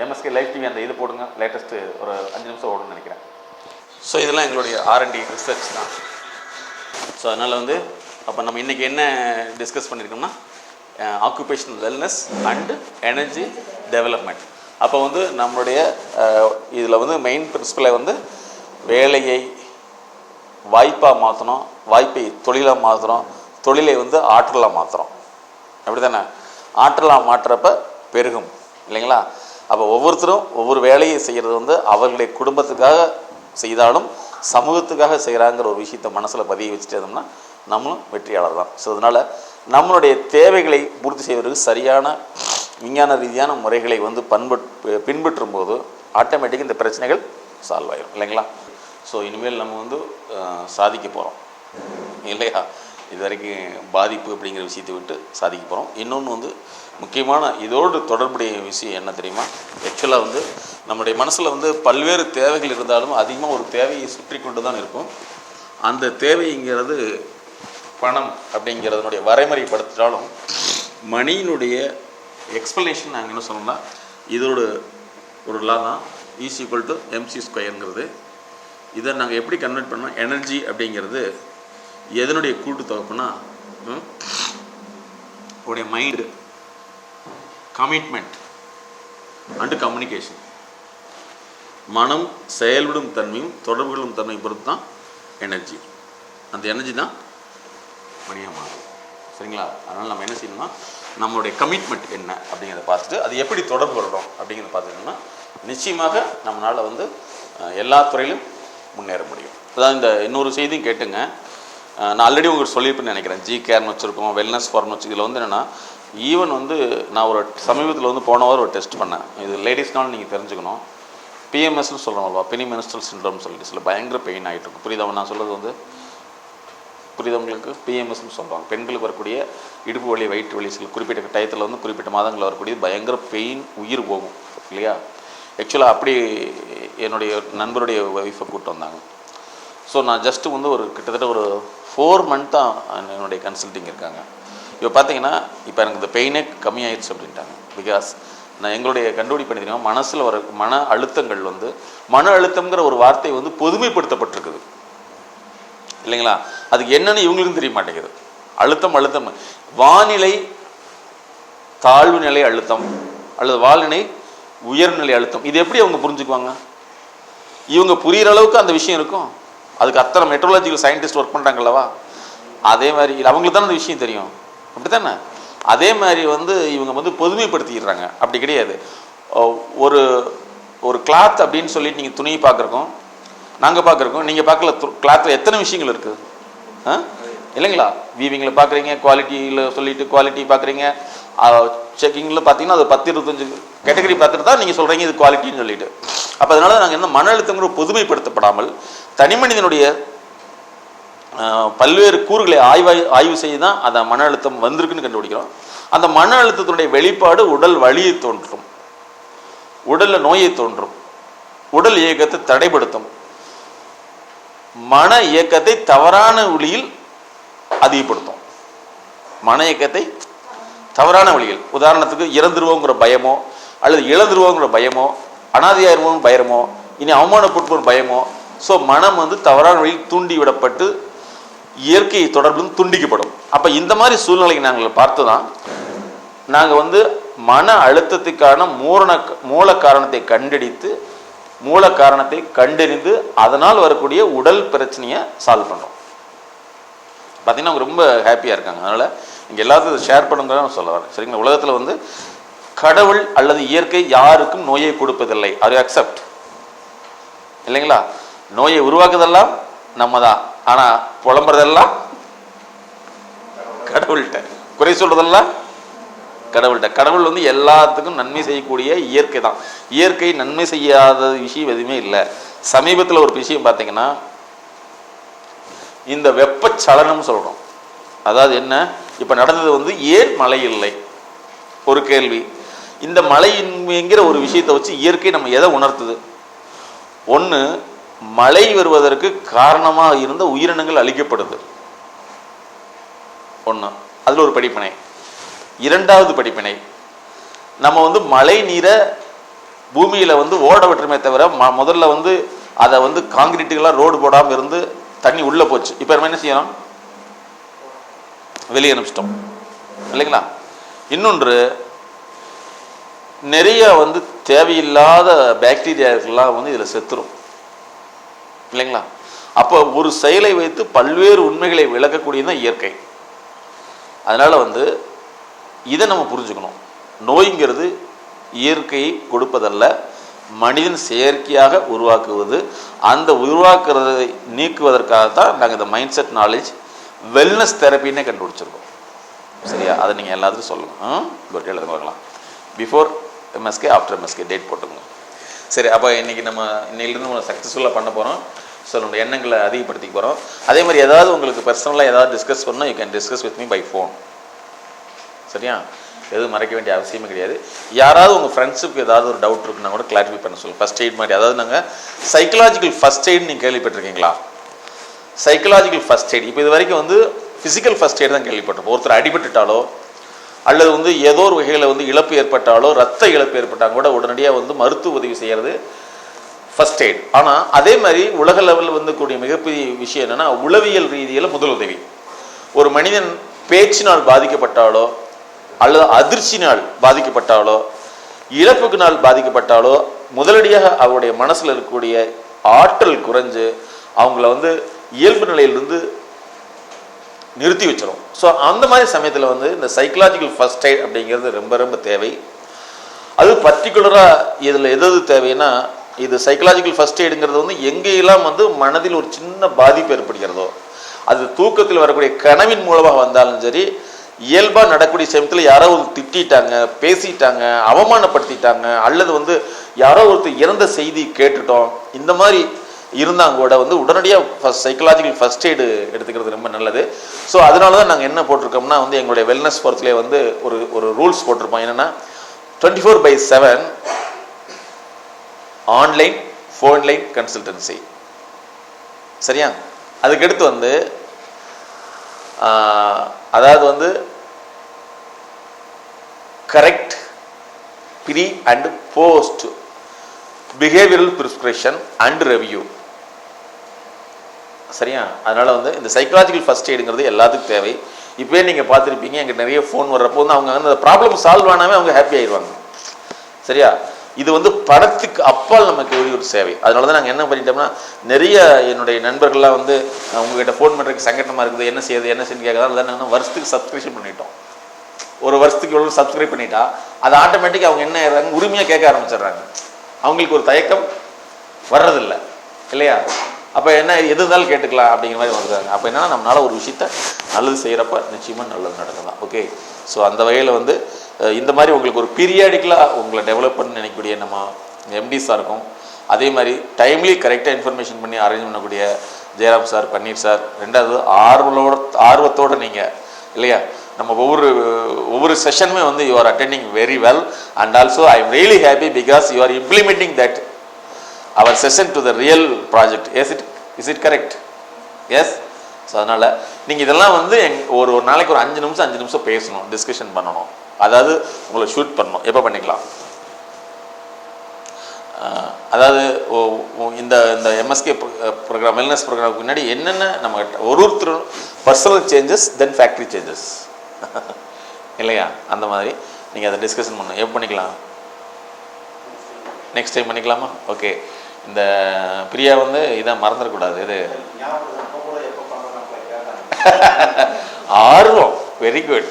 எம்எஸ்கே லைவ் டிவி அந்த இது போடுங்க, லேட்டஸ்ட்டு ஒரு 5 நிமிஷம் ஓடுன்னு நினைக்கிறேன். ஸோ இதெல்லாம் எங்களுடைய R&D ரிசர்ச் தான். ஸோ அதனால் வந்து அப்போ நம்ம இன்றைக்கி என்ன டிஸ்கஸ் பண்ணியிருக்கோம்னா, occupational wellness and energy development. அப்போ வந்து நம்மளுடைய இதில் வந்து மெயின் பிரின்சிபலை வந்து வேலையை வாய்ப்பாக மாற்றணும், வாய்ப்பை தொழிலாக மாற்றுறோம், தொழிலை வந்து ஆற்றலாக மாற்றுறோம். அப்படி தானே? ஆற்றலாக மாற்றுறப்ப பெருகும் இல்லைங்களா? அப்போ ஒவ்வொருத்தரும் ஒவ்வொரு வேலையை செய்கிறது வந்து அவர்களுடைய குடும்பத்துக்காக செய்தாலும் சமூகத்துக்காக செய்கிறாங்கிற ஒரு விஷயத்தை மனசில் பதிய வச்சுட்டு இருந்தோம்னா நம்மளும் வெற்றியாளர் தான். ஸோ அதனால் நம்மளுடைய தேவைகளை பூர்த்தி செய்வதற்கு சரியான விஞ்ஞான ரீதியான முறைகளை வந்து பின்பற்றும் போது ஆட்டோமேட்டிக்காக இந்த பிரச்சனைகள் சால்வ் ஆகிடும் இல்லைங்களா? ஸோ இனிமேல் நம்ம வந்து சாதிக்க போகிறோம் இல்லையா? இது வரைக்கும் பாதிப்பு அப்படிங்கிற விஷயத்தை விட்டு சாதிக்க போகிறோம். இன்னொன்று வந்து முக்கியமான இதோடு தொடர்புடைய விஷயம் என்ன தெரியுமா? ஆக்சுவலாக வந்து நம்முடைய மனசில் வந்து பல்வேறு தேவைகள் இருந்தாலும் அதிகமாக ஒரு தேவையை சுற்றி கொண்டு தான் இருக்கும். அந்த தேவைங்கிறது பணம் அப்படிங்கிறதுனுடைய வரைமுறைப்படுத்தினாலும் மணியினுடைய எக்ஸ்பிளனேஷன் நாங்கள் என்ன சொல்லணும்னா இதோட ஒரு லா தான் E=mc². இதை நாங்கள் எப்படி கன்வெர்ட் பண்ணோம்? எனர்ஜி அப்படிங்கிறது எதனுடைய கூட்டுத்தொகுப்புனா உடைய மைண்டு, கமிட்மெண்ட் அண்டு கம்யூனிகேஷன். மனம் செயல்படும் தன்மையும் தொடர்புகளும் தன்மையும் பொறுத்து தான் எனர்ஜி. அந்த எனர்ஜி தான் மணியாக மாறும். சரிங்களா? அதனால் நம்ம என்ன செய்யணும்னா நம்மளுடைய கமிட்மெண்ட் என்ன அப்படிங்கிறத பார்த்துட்டு அது எப்படி தொடர்பு கொள்கிறோம் அப்படிங்கிறத பார்த்துட்டோம்னா நிச்சயமாக நம்மளால் வந்து எல்லா துறையிலும் முன்னேற முடியும். அதான் இந்த இன்னொரு செய்தியும் கேட்டுங்க. நான் ஆல்ரெடி உங்களுக்கு சொல்லியிருப்பேன்னு நினைக்கிறேன். ஜிகேர்னு வச்சுருக்கோம், வெல்னஸ் ஃபார்ம்னு வச்சு. இதில் வந்து என்னென்னா ஈவன் வந்து நான் ஒரு சமீபத்தில் வந்து போன வாரம் ஒரு டெஸ்ட் பண்ணேன். இது லேடிஸ்னாலும் நீங்கள் தெரிஞ்சுக்கணும். பிஎம்எஸ்ன்னு சொல்கிறோம்ல, பெனி மென்ஸ்ட்ரல் சிண்ட்ரோம்னு சொல்லிட்டு சில பயங்கர பெயின் ஆகிட்டு இருக்கும். புரியுதா நான் சொல்கிறது? வந்து புரியுதவங்களுக்கு பிஎம்எஸ்ன்னு சொல்கிறாங்க. பெண்களுக்கு வரக்கூடிய இடுப்பு வலி, வயிற்று வலி, சில குறிப்பிட்ட டயத்தில் வந்து குறிப்பிட்ட மாதங்களில் வரக்கூடிய பயங்கர பெயின், உயிர் போகும் இல்லையா? ஆக்சுவலாக அப்படி என்னுடைய நண்பருடைய ஒய்ஃபை கூப்பிட்டு வந்தாங்க. ஸோ நான் ஜஸ்ட்டு வந்து ஒரு கிட்டத்தட்ட ஒரு 4 month தான் என்னுடைய கன்சல்ட்டிங் இருக்காங்க. இப்போ பார்த்தீங்கன்னா இப்போ எனக்கு இந்த பெயினே கம்மியாயிடுச்சு அப்படின்ட்டாங்க. பிகாஸ் நான் எங்களுடைய கண்டுபிடிப்பு பண்ணிக்கிறேன், மனசில் வர மன அழுத்தங்கள் வந்து மன அழுத்தங்கிற ஒரு வார்த்தை வந்து பொதுமைப்படுத்தப்பட்டிருக்குது இல்லைங்களா? அதுக்கு என்னன்னு இவங்களுக்கும் தெரிய மாட்டேங்குது. அழுத்தம் வானிலை தாழ்வு நிலை அழுத்தம் அல்லது வாழ்நிலை உயர்நிலை அழுத்தம். இது எப்படி அவங்க புரிஞ்சுக்குவாங்க? இவங்க புரிகிற அளவுக்கு அந்த விஷயம் இருக்கும். அதுக்கு அத்தனை மெட்ரோலாஜிக்கல் சயின்டிஸ்ட் ஒர்க் பண்ணுறாங்கல்லவா? அதே மாதிரி அவங்களுக்கு தானே அந்த விஷயம் தெரியும், அப்படி தானே? அதே மாதிரி வந்து இவங்க வந்து பொதுமைப்படுத்திடுறாங்க. அப்படி கிடையாது. ஒரு ஒரு கிளாத் அப்படின்னு சொல்லிட்டு நீங்கள் துணியை பார்க்குறோம், நாங்கள் பார்க்குறோம், நீங்கள் பார்க்கல. கிளாத்தில் எத்தனை விஷயங்கள் இருக்குது இல்லைங்களா? வீவிங்கில் பார்க்குறீங்க, குவாலிட்டியில் சொல்லிட்டு குவாலிட்டி பார்க்குறீங்க, செக்கிங்கில் பார்த்தீங்கன்னா அது 10-25 கேட்டகரி பார்த்துட்டு தான் நீங்கள் சொல்கிறீங்க இது குவாலிட்டின்னு சொல்லிட்டு. அப்போ அதனால நாங்கள் என்ன மன அழுத்தங்கிற பொதுமைப்படுத்தப்படாமல் தனி மனிதனுடைய பல்வேறு கூறுகளை ஆய்வு செய்து தான் அந்த மன அழுத்தம் வந்திருக்குன்னு கண்டுபிடிக்கிறோம். அந்த மன அழுத்தத்தினுடைய வெளிப்பாடு உடல் வலியை தோன்றும், உடலில் நோயை தோன்றும், உடல் இயக்கத்தை தடைப்படுத்தும், மன இயக்கத்தை தவறான வழியில் அதிகப்படுத்தும். மன இயக்கத்தை தவறான வழியில், உதாரணத்துக்கு இறந்துருவோங்கிற பயமோ அல்லது இழந்துருவோங்கிற பயமோ, அனாதையாயிருவோங்கிற பயமோ, இனி அவமானப்பட்டு பயமோ, ஸோ மனம் வந்து தவறான வழியில் தூண்டி விடப்பட்டு இயற்கை தொடர்பும் துண்டிக்கப்படும். அப்போ இந்த மாதிரி சூழ்நிலைக்கு நாங்கள் பார்த்து தான் நாங்கள் வந்து மன அழுத்தத்துக்கான மூல காரணத்தை கண்டறிந்து மூல காரணத்தை கண்டறிந்து அதனால் வரக்கூடிய உடல் பிரச்சனையை சால்வ் பண்ணுறோம். பார்த்தீங்கன்னா அவங்க ரொம்ப ஹாப்பியாக இருக்காங்க. அதனால் இங்கே எல்லாத்தையும் ஷேர் பண்ணுங்க நான் சொல்ல வரேன். சரிங்களா? உலகத்தில் வந்து கடவுள் அல்லது இயற்கை யாருக்கும் நோயை கொடுப்பதில்லை. அது அக்செப்ட் இல்லைங்களா? நோயை உருவாக்குதெல்லாம் நம்ம தான், ஆனால் புலம்புறதெல்லாம் கடவுள்கிட்ட, குறை சொல்றதெல்லாம் கடவுள்கிட்ட. கடவுள் வந்து எல்லாத்துக்கும் நன்மை செய்யக்கூடிய இயற்கை தான். இயற்கை நன்மை செய்யாத விஷயம் எதுவுமே இல்லை. சமீபத்தில் ஒரு விஷயம் பார்த்தீங்கன்னா இந்த வெப்பச்சலனம் சொல்கிறோம். அதாவது என்ன, இப்போ நடந்தது வந்து ஏன் மழை இல்லை ஒரு கேள்வி. இந்த மழையின்மைங்கிற ஒரு விஷயத்தை வச்சு இயற்கை நம்ம எதை உணர்த்துது? ஒன்று, மழை வருவதற்கு காரணமாக இருந்த உயிரினங்கள் அழிக்கப்படுது. ஒன்று, அதில் ஒரு படிப்பினை. இரண்டாவது படிப்பினை, நம்ம வந்து மழை நீரை பூமியில் வந்து ஓட விட்டுருமே தவிர முதல்ல வந்து அதை வந்து காங்கிரீட்டுகளாக ரோடு போடாமல் இருந்து தண்ணி உள்ளே போச்சு. இப்போ நம்ம என்ன செய்யணும்? வெளியே அனுப்பிச்சிட்டோம் இல்லைங்களா? இன்னொன்று, நிறைய வந்து தேவையில்லாத பாக்டீரியாக்கெல்லாம் வந்து இதில் செத்துரும் இல்லைங்களா? அப்போ ஒரு செயலை வைத்து பல்வேறு உண்மைகளை விளக்கக்கூடியதான் இயற்கை. அதனால் வந்து இதை நம்ம புரிஞ்சுக்கணும். நோய்ங்கிறது இயற்கையை கொடுப்பதல்ல, மனிதன் செயற்கையாக உருவாக்குவது. அந்த உருவாக்குறதை நீக்குவதற்காகத்தான் நாங்கள் இந்த மைண்ட் செட் நாலேஜ் வெல்னஸ் தெரப்பின்னே கண்டுபிடிச்சிருக்கோம். சரியா? அதை நீங்கள் எல்லாத்துக்கும் சொல்லுங்கள். குட், எழுத பார்க்கலாம். Before MSK, after MSK date போட்டுங்க. சரி, அப்போ இன்றைக்கி நம்ம இன்னையிலேருந்து நம்ம சக்ஸஸ்ஃபுல்லாக பண்ண போகிறோம். சொல்லணும், எண்ணங்களை அதிகப்படுத்திக்க போகிறோம். அதே மாதிரி ஏதாவது உங்களுக்கு பர்சனலாக ஏதாவது டிஸ்கஸ் பண்ணால் you can discuss with me by phone. சரியா? எதுவும் மறைக்க வேண்டிய அவசியமே கிடையாது. யாராவது உங்கள் ஃப்ரெண்ட்ஸுக்கு ஏதாவது ஒரு டவுட் இருக்குன்னா கூட கிளாரிஃபை பண்ண சொல்லுங்கள். ஃபஸ்ட் எய்ட் மாதிரி, அதாவது நாங்கள் சைக்கலாஜிக்கல் ஃபஸ்ட் எய்ட் நீங்கள் கேள்விப்பட்டிருக்கீங்களா? சைக்கலாஜிக்கல் ஃபஸ்ட் எய்ட் இப்போ இது வரைக்கும் வந்து ஃபிசிக்கல் ஃபஸ்ட் எய்ட் தான் கேள்விப்பட்டிருப்போம். ஒருத்தர் அடிபட்டுட்டாலோ அல்லது வந்து ஏதோ ஒரு வகையில் வந்து இழப்பு ஏற்பட்டாலோ, ரத்த இழப்பு ஏற்பட்டால் கூட உடனடியாக வந்து மருத்துவ உதவி செய்கிறது ஃபஸ்ட் எய்ட். ஆனால் அதே மாதிரி உலக லெவலில் வந்து கூடிய மிகப்பெரிய விஷயம் என்னென்னா உளவியல் ரீதியில் முதலுதவி. ஒரு மனிதன் பேச்சினால் பாதிக்கப்பட்டாலோ அல்லது அதிர்ச்சினால் பாதிக்கப்பட்டாலோ இழப்புக்குனால் பாதிக்கப்பட்டாலோ முதலடியாக அவருடைய மனசில் இருக்கக்கூடிய ஆற்றல் குறைஞ்சு அவங்கள வந்து இயல்பு நிலையிலிருந்து நிறுத்தி வச்சிடும். ஸோ அந்த மாதிரி சமயத்தில் வந்து இந்த சைக்கலாஜிக்கல் ஃபர்ஸ்ட் எய்ட் அப்படிங்கிறது ரொம்ப ரொம்ப தேவை. அது பர்டிகுலராக இதில் எது தேவைன்னா, இது சைக்கலாஜிக்கல் ஃபர்ஸ்ட் எய்டுங்கிறது வந்து எங்கெல்லாம் வந்து மனதில் ஒரு சின்ன பாதிப்பு ஏற்படுகிறதோ, அது தூக்கத்தில் வரக்கூடிய கனவின் மூலமாக வந்தாலும் சரி, இயல்பாக நடக்கூடிய சமயத்தில் யாரோ ஒரு திட்டாங்க, பேசிட்டாங்க, அவமானப்படுத்திட்டாங்க, அல்லது வந்து யாரோ ஒருத்தர் இறந்த செய்தி கேட்டுட்டோம், இந்த மாதிரி இருந்தாங்க கூட வந்து உடனடியாக சைக்கலாஜிக்கல் ஃபர்ஸ்ட் எய்டு எடுத்துக்கிறது ரொம்ப நல்லது. ஸோ அதனால தான் நாங்கள் என்ன போட்டிருக்கோம்னா வந்து எங்களுடைய வெல்னஸ் ஃபோர்ஸ்லேயே வந்து ஒரு ரூல்ஸ் போட்டிருப்போம். என்னென்னா 24/7 ஆன்லைன் ஃபோன்லைன் கன்சல்டன்சி. சரியா? அதுக்கடுத்து வந்து அதாவது வந்து correct pre and post behavioural prescription and review. சரியா? அதனால் வந்து இந்த சைக்கலாஜிக்கல் ஃபர்ஸ்ட் எய்டுங்கிறது எல்லாத்துக்கும் தேவை. இப்போயே நீங்கள் பார்த்துருப்பீங்க, எங்களுக்கு நிறைய ஃபோன் வர்றப்போ வந்து அவங்க வந்து அந்த ப்ராப்ளம் சால்வ் ஆனாவே அவங்க ஹாப்பி ஆயிடுவாங்க. சரியா? இது வந்து படத்துக்கு அப்பால் நமக்கு ஒரு சேவை. அதனால தான் நாங்கள் என்ன பண்ணிட்டோம்னா, நிறைய என்னுடைய நண்பர்கள்லாம் வந்து உங்ககிட்ட ஃபோன் பண்ணுறதுக்கு சங்கடமாக இருக்குது, என்ன செய்யுது என்ன செய்யுன்னு கேட்குறதா, நாங்கள் வருஷத்துக்கு சப்ஸ்கிரிப்ஷன் பண்ணிட்டோம். ஒரு வருஷத்துக்கு எவ்வளோ சப்ஸ்கிரைப் பண்ணிட்டா அது ஆட்டோமேட்டிக்காக அவங்க என்ன ஆயிடுறாங்க, உரிமையாக கேட்க ஆரம்பிச்சிடுறாங்க. அவங்களுக்கு ஒரு தயக்கம் வர்றதில்லை இல்லையா? அப்போ என்ன எது இருந்தாலும் கேட்டுக்கலாம் அப்படிங்கிற மாதிரி வந்துடுறாங்க. அப்போ என்னன்னா நம்மளால் ஒரு விஷயத்த நல்லது செய்கிறப்ப நிச்சயமாக நல்லது நடக்கலாம். ஓகே. ஸோ அந்த வகையில் வந்து இந்த மாதிரி உங்களுக்கு ஒரு பீரியாடிக்கலாக உங்களை டெவலப் பண்ணி நினைக்கக்கூடிய நம்ம எம்டிஸாக இருக்கும். அதே மாதிரி டைம்லி கரெக்டாக இன்ஃபர்மேஷன் பண்ணி அரேஞ்ச் பண்ணக்கூடிய ஜெயராம் சார், பன்னீர் சார், ரெண்டாவது ஆர்வத்தோடு நீங்கள் இல்லையா, நம்ம ஒவ்வொரு செஷனுமே வந்து you R attending very well. And also I am really happy because you are implementing that our session to the real project. Is it correct? Yes. So அதனால் நீங்கள் இதெல்லாம் வந்து ஒரு நாளைக்கு ஒரு 5 நிமிஷம் பேசணும், டிஸ்கஷன் பண்ணணும். அதாவது உங்களை ஷூட் பண்ணணும். எப்போ பண்ணிக்கலாம்? அதாவது இந்த எம்எஸ்கே ப்ரோக்ராம் வெல்னஸ் ப்ரோக்ராமுக்கு முன்னாடி என்னென்ன நம்ம ஒருத்தர் பர்சனல் சேஞ்சஸ் தென் ஃபேக்ட்ரி சேஞ்சஸ் இல்லையா? அந்த மாதிரி நீங்கள் அதை டிஸ்கஷன் பண்ணணும். எப்போ பண்ணிக்கலாம்? நெக்ஸ்ட் டைம் பண்ணிக்கலாமா? ஓகே. இந்த பிரியா வந்து இதான் மறந்துடக்கூடாது. இது ஆர்வம். Very good.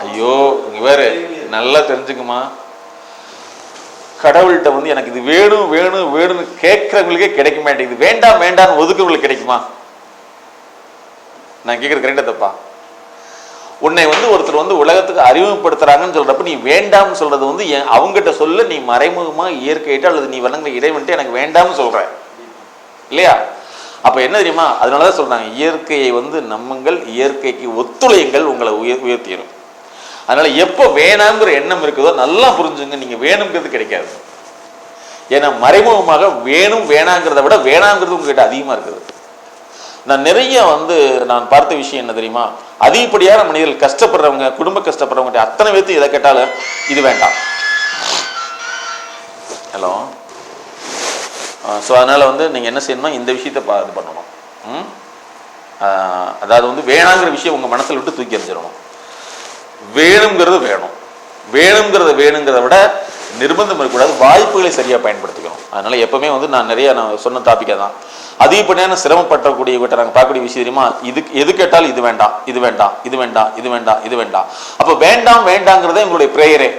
ஐயோ இங்க வேறு நல்லா தெரிஞ்சுக்குமா, கடவுள்கிட்ட வந்து எனக்கு இது வேணும் வேணும் வேணும்னு கேட்கறவங்களுக்கே கிடைக்க மாட்டேங்குது. வேண்டாம் வேண்டாம்னு ஒதுக்குறவங்களுக்கு கிடைக்குமா? நான் கேட்குறது கரெக்டாக தப்பா? உன்னை வந்து ஒருத்தர் வந்து உலகத்துக்கு அறிமுகப்படுத்துறாங்கன்னு சொல்றப்ப நீ வேண்டாம்னு சொல்றது வந்து அவங்ககிட்ட சொல்ல நீ மறைமுகமா இயற்கையிட்ட அல்லது நீ வணங்குற இறைவன்ட்டு எனக்கு வேண்டாம்னு சொல்ற இல்லையா? அப்ப என்ன தெரியுமா, அதனாலதான் சொல்றாங்க இயற்கையை வந்து நம்புங்கள், இயற்கைக்கு ஒத்துழையுங்கள், உங்களை உயர்த்திடும். அதனால எப்போ வேணாங்கிற எண்ணம் இருக்குதோ நல்லா புரிஞ்சுங்க, நீங்க வேணுங்கிறது கிடைக்காது. ஏன்னா மறைமுகமாக வேணும் வேணாங்கிறத விட வேணாங்கிறது உங்ககிட்ட அதிகமா இருக்குது. நான் நிறைய வந்து நான் பார்த்த விஷயம் என்ன தெரியுமா, அதிகப்படியான மனிதர்கள் கஷ்டப்படுறவங்க, குடும்ப கஷ்டப்படுறவங்க அத்தனை பேர்த்து எதை கேட்டாலும் இது வேண்டாம். ஹலோ. ஸோ அதனால வந்து நீங்க என்ன செய்யணும்னா இந்த விஷயத்த இது பண்ணணும். அதாவது வந்து வேணாங்கிற விஷயம் உங்க மனசுல விட்டு தூக்கி எறிஞ்சிடணும். வேணுங்கிறது வேணும், வேணுங்கிறத விட நிர்பந்தம் இருக்கக்கூடாது, வாய்ப்புகளை சரியா பயன்படுத்திக்கணும். அதனால எப்பவுமே வந்து நான் சொன்ன டாபிக்கா தான் அதிகப்படியான சிரமப்படக்கூடிய வீட்டை நாங்கள் பார்க்கக்கூடிய விஷயம் தெரியுமா, எது கேட்டாலும் இது வேண்டாம் இது வேண்டாம் இது வேண்டாம் இது வேண்டாம் இது வேண்டாம். அப்போ வேண்டாம் வேண்டாங்கிறதே உங்களுடைய பிரேயரே.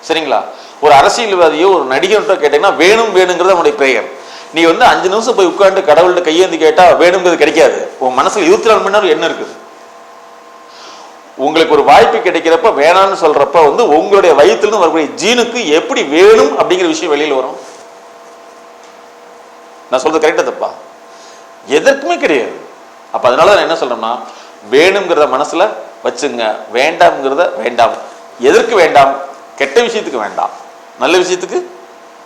சரிங்களா? ஒரு அரசியல்வாதியோ ஒரு நடிகர்கிட்ட கேட்டீங்கன்னா வேணும் வேணுங்கிறது அவனுடைய பிரேயர். நீ வந்து 5 நிமிஷம் போய் உட்காந்து கடவுள்கிட்ட கையேந்தி கேட்டா வேணுங்கிறது கிடைக்காது. உன் மனசுல 24 மணி நேரம் என்ன இருக்குது? உங்களுக்கு ஒரு வாய்ப்பு கிடைக்கிறப்ப வேணாம்னு சொல்றப்ப வந்து உங்களுடைய வயிற்றுல வரக்கூடிய ஜீனுக்கு எப்படி வேணும் அப்படிங்கிற விஷயம் வெளியில் வரும். நான் சொல்றது கரெக்டா தப்பா? எதற்குமே கிடையாது. அப்ப அதனால நான் என்ன சொல்றேன்னா, வேணுங்கிறத மனசுல வச்சுங்க, வேண்டாம்ங்கிறத வேண்டாம். எதற்கு வேண்டாம்? கெட்ட விஷயத்துக்கு வேண்டாம், நல்ல விஷயத்துக்கு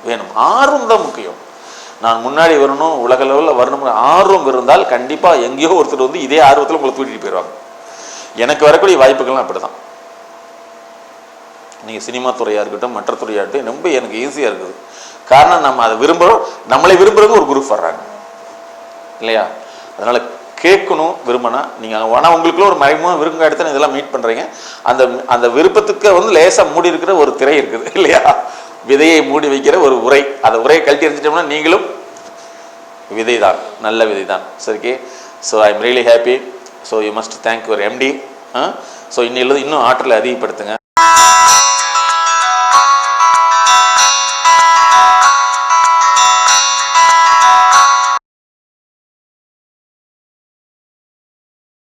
வேணும். ஆர்வம் தான் முக்கியம். நான் முன்னாடி வரணும், உலக லெவலில் வரணுங்கிற ஆர்வம் இருந்தால் கண்டிப்பா எங்கேயோ ஒருத்தர் வந்து இதே ஆர்வத்தில் உங்களை தூக்கிட்டு போயிடுவாங்க. எனக்கு வரக்கூடிய வாய்ப்புகள்லாம் அப்படிதான். நீங்க சினிமா துறையா இருக்கட்டும், மற்ற துறையா இருக்கட்டும், ரொம்ப எனக்கு ஈஸியா இருக்குது. காரணம் நம்ம அதை விரும்புறோம், நம்மளை விரும்புறது ஒரு குரூப் வர்றாங்க இல்லையா? அதனால கேட்கணும் விரும்பினா நீங்க. ஆனால் உங்களுக்குள்ள ஒரு மறைமுக விரும்ப இடத்துல இதெல்லாம் மீட் பண்றீங்க. அந்த அந்த விருப்பத்துக்கு வந்து லேசா மூடி இருக்கிற ஒரு திரை இருக்குது இல்லையா? விதையை மூடி வைக்கிற ஒரு உரை. அந்த உரையை கழட்டி எரிஞ்சிட்டோம்னா நீங்களும் விதை தான், நல்ல விதை தான். சரிக்கே. So I am really happy. So you must thank your MD. So இன்னும் ஆற்றலை அதிகப்படுத்துங்க.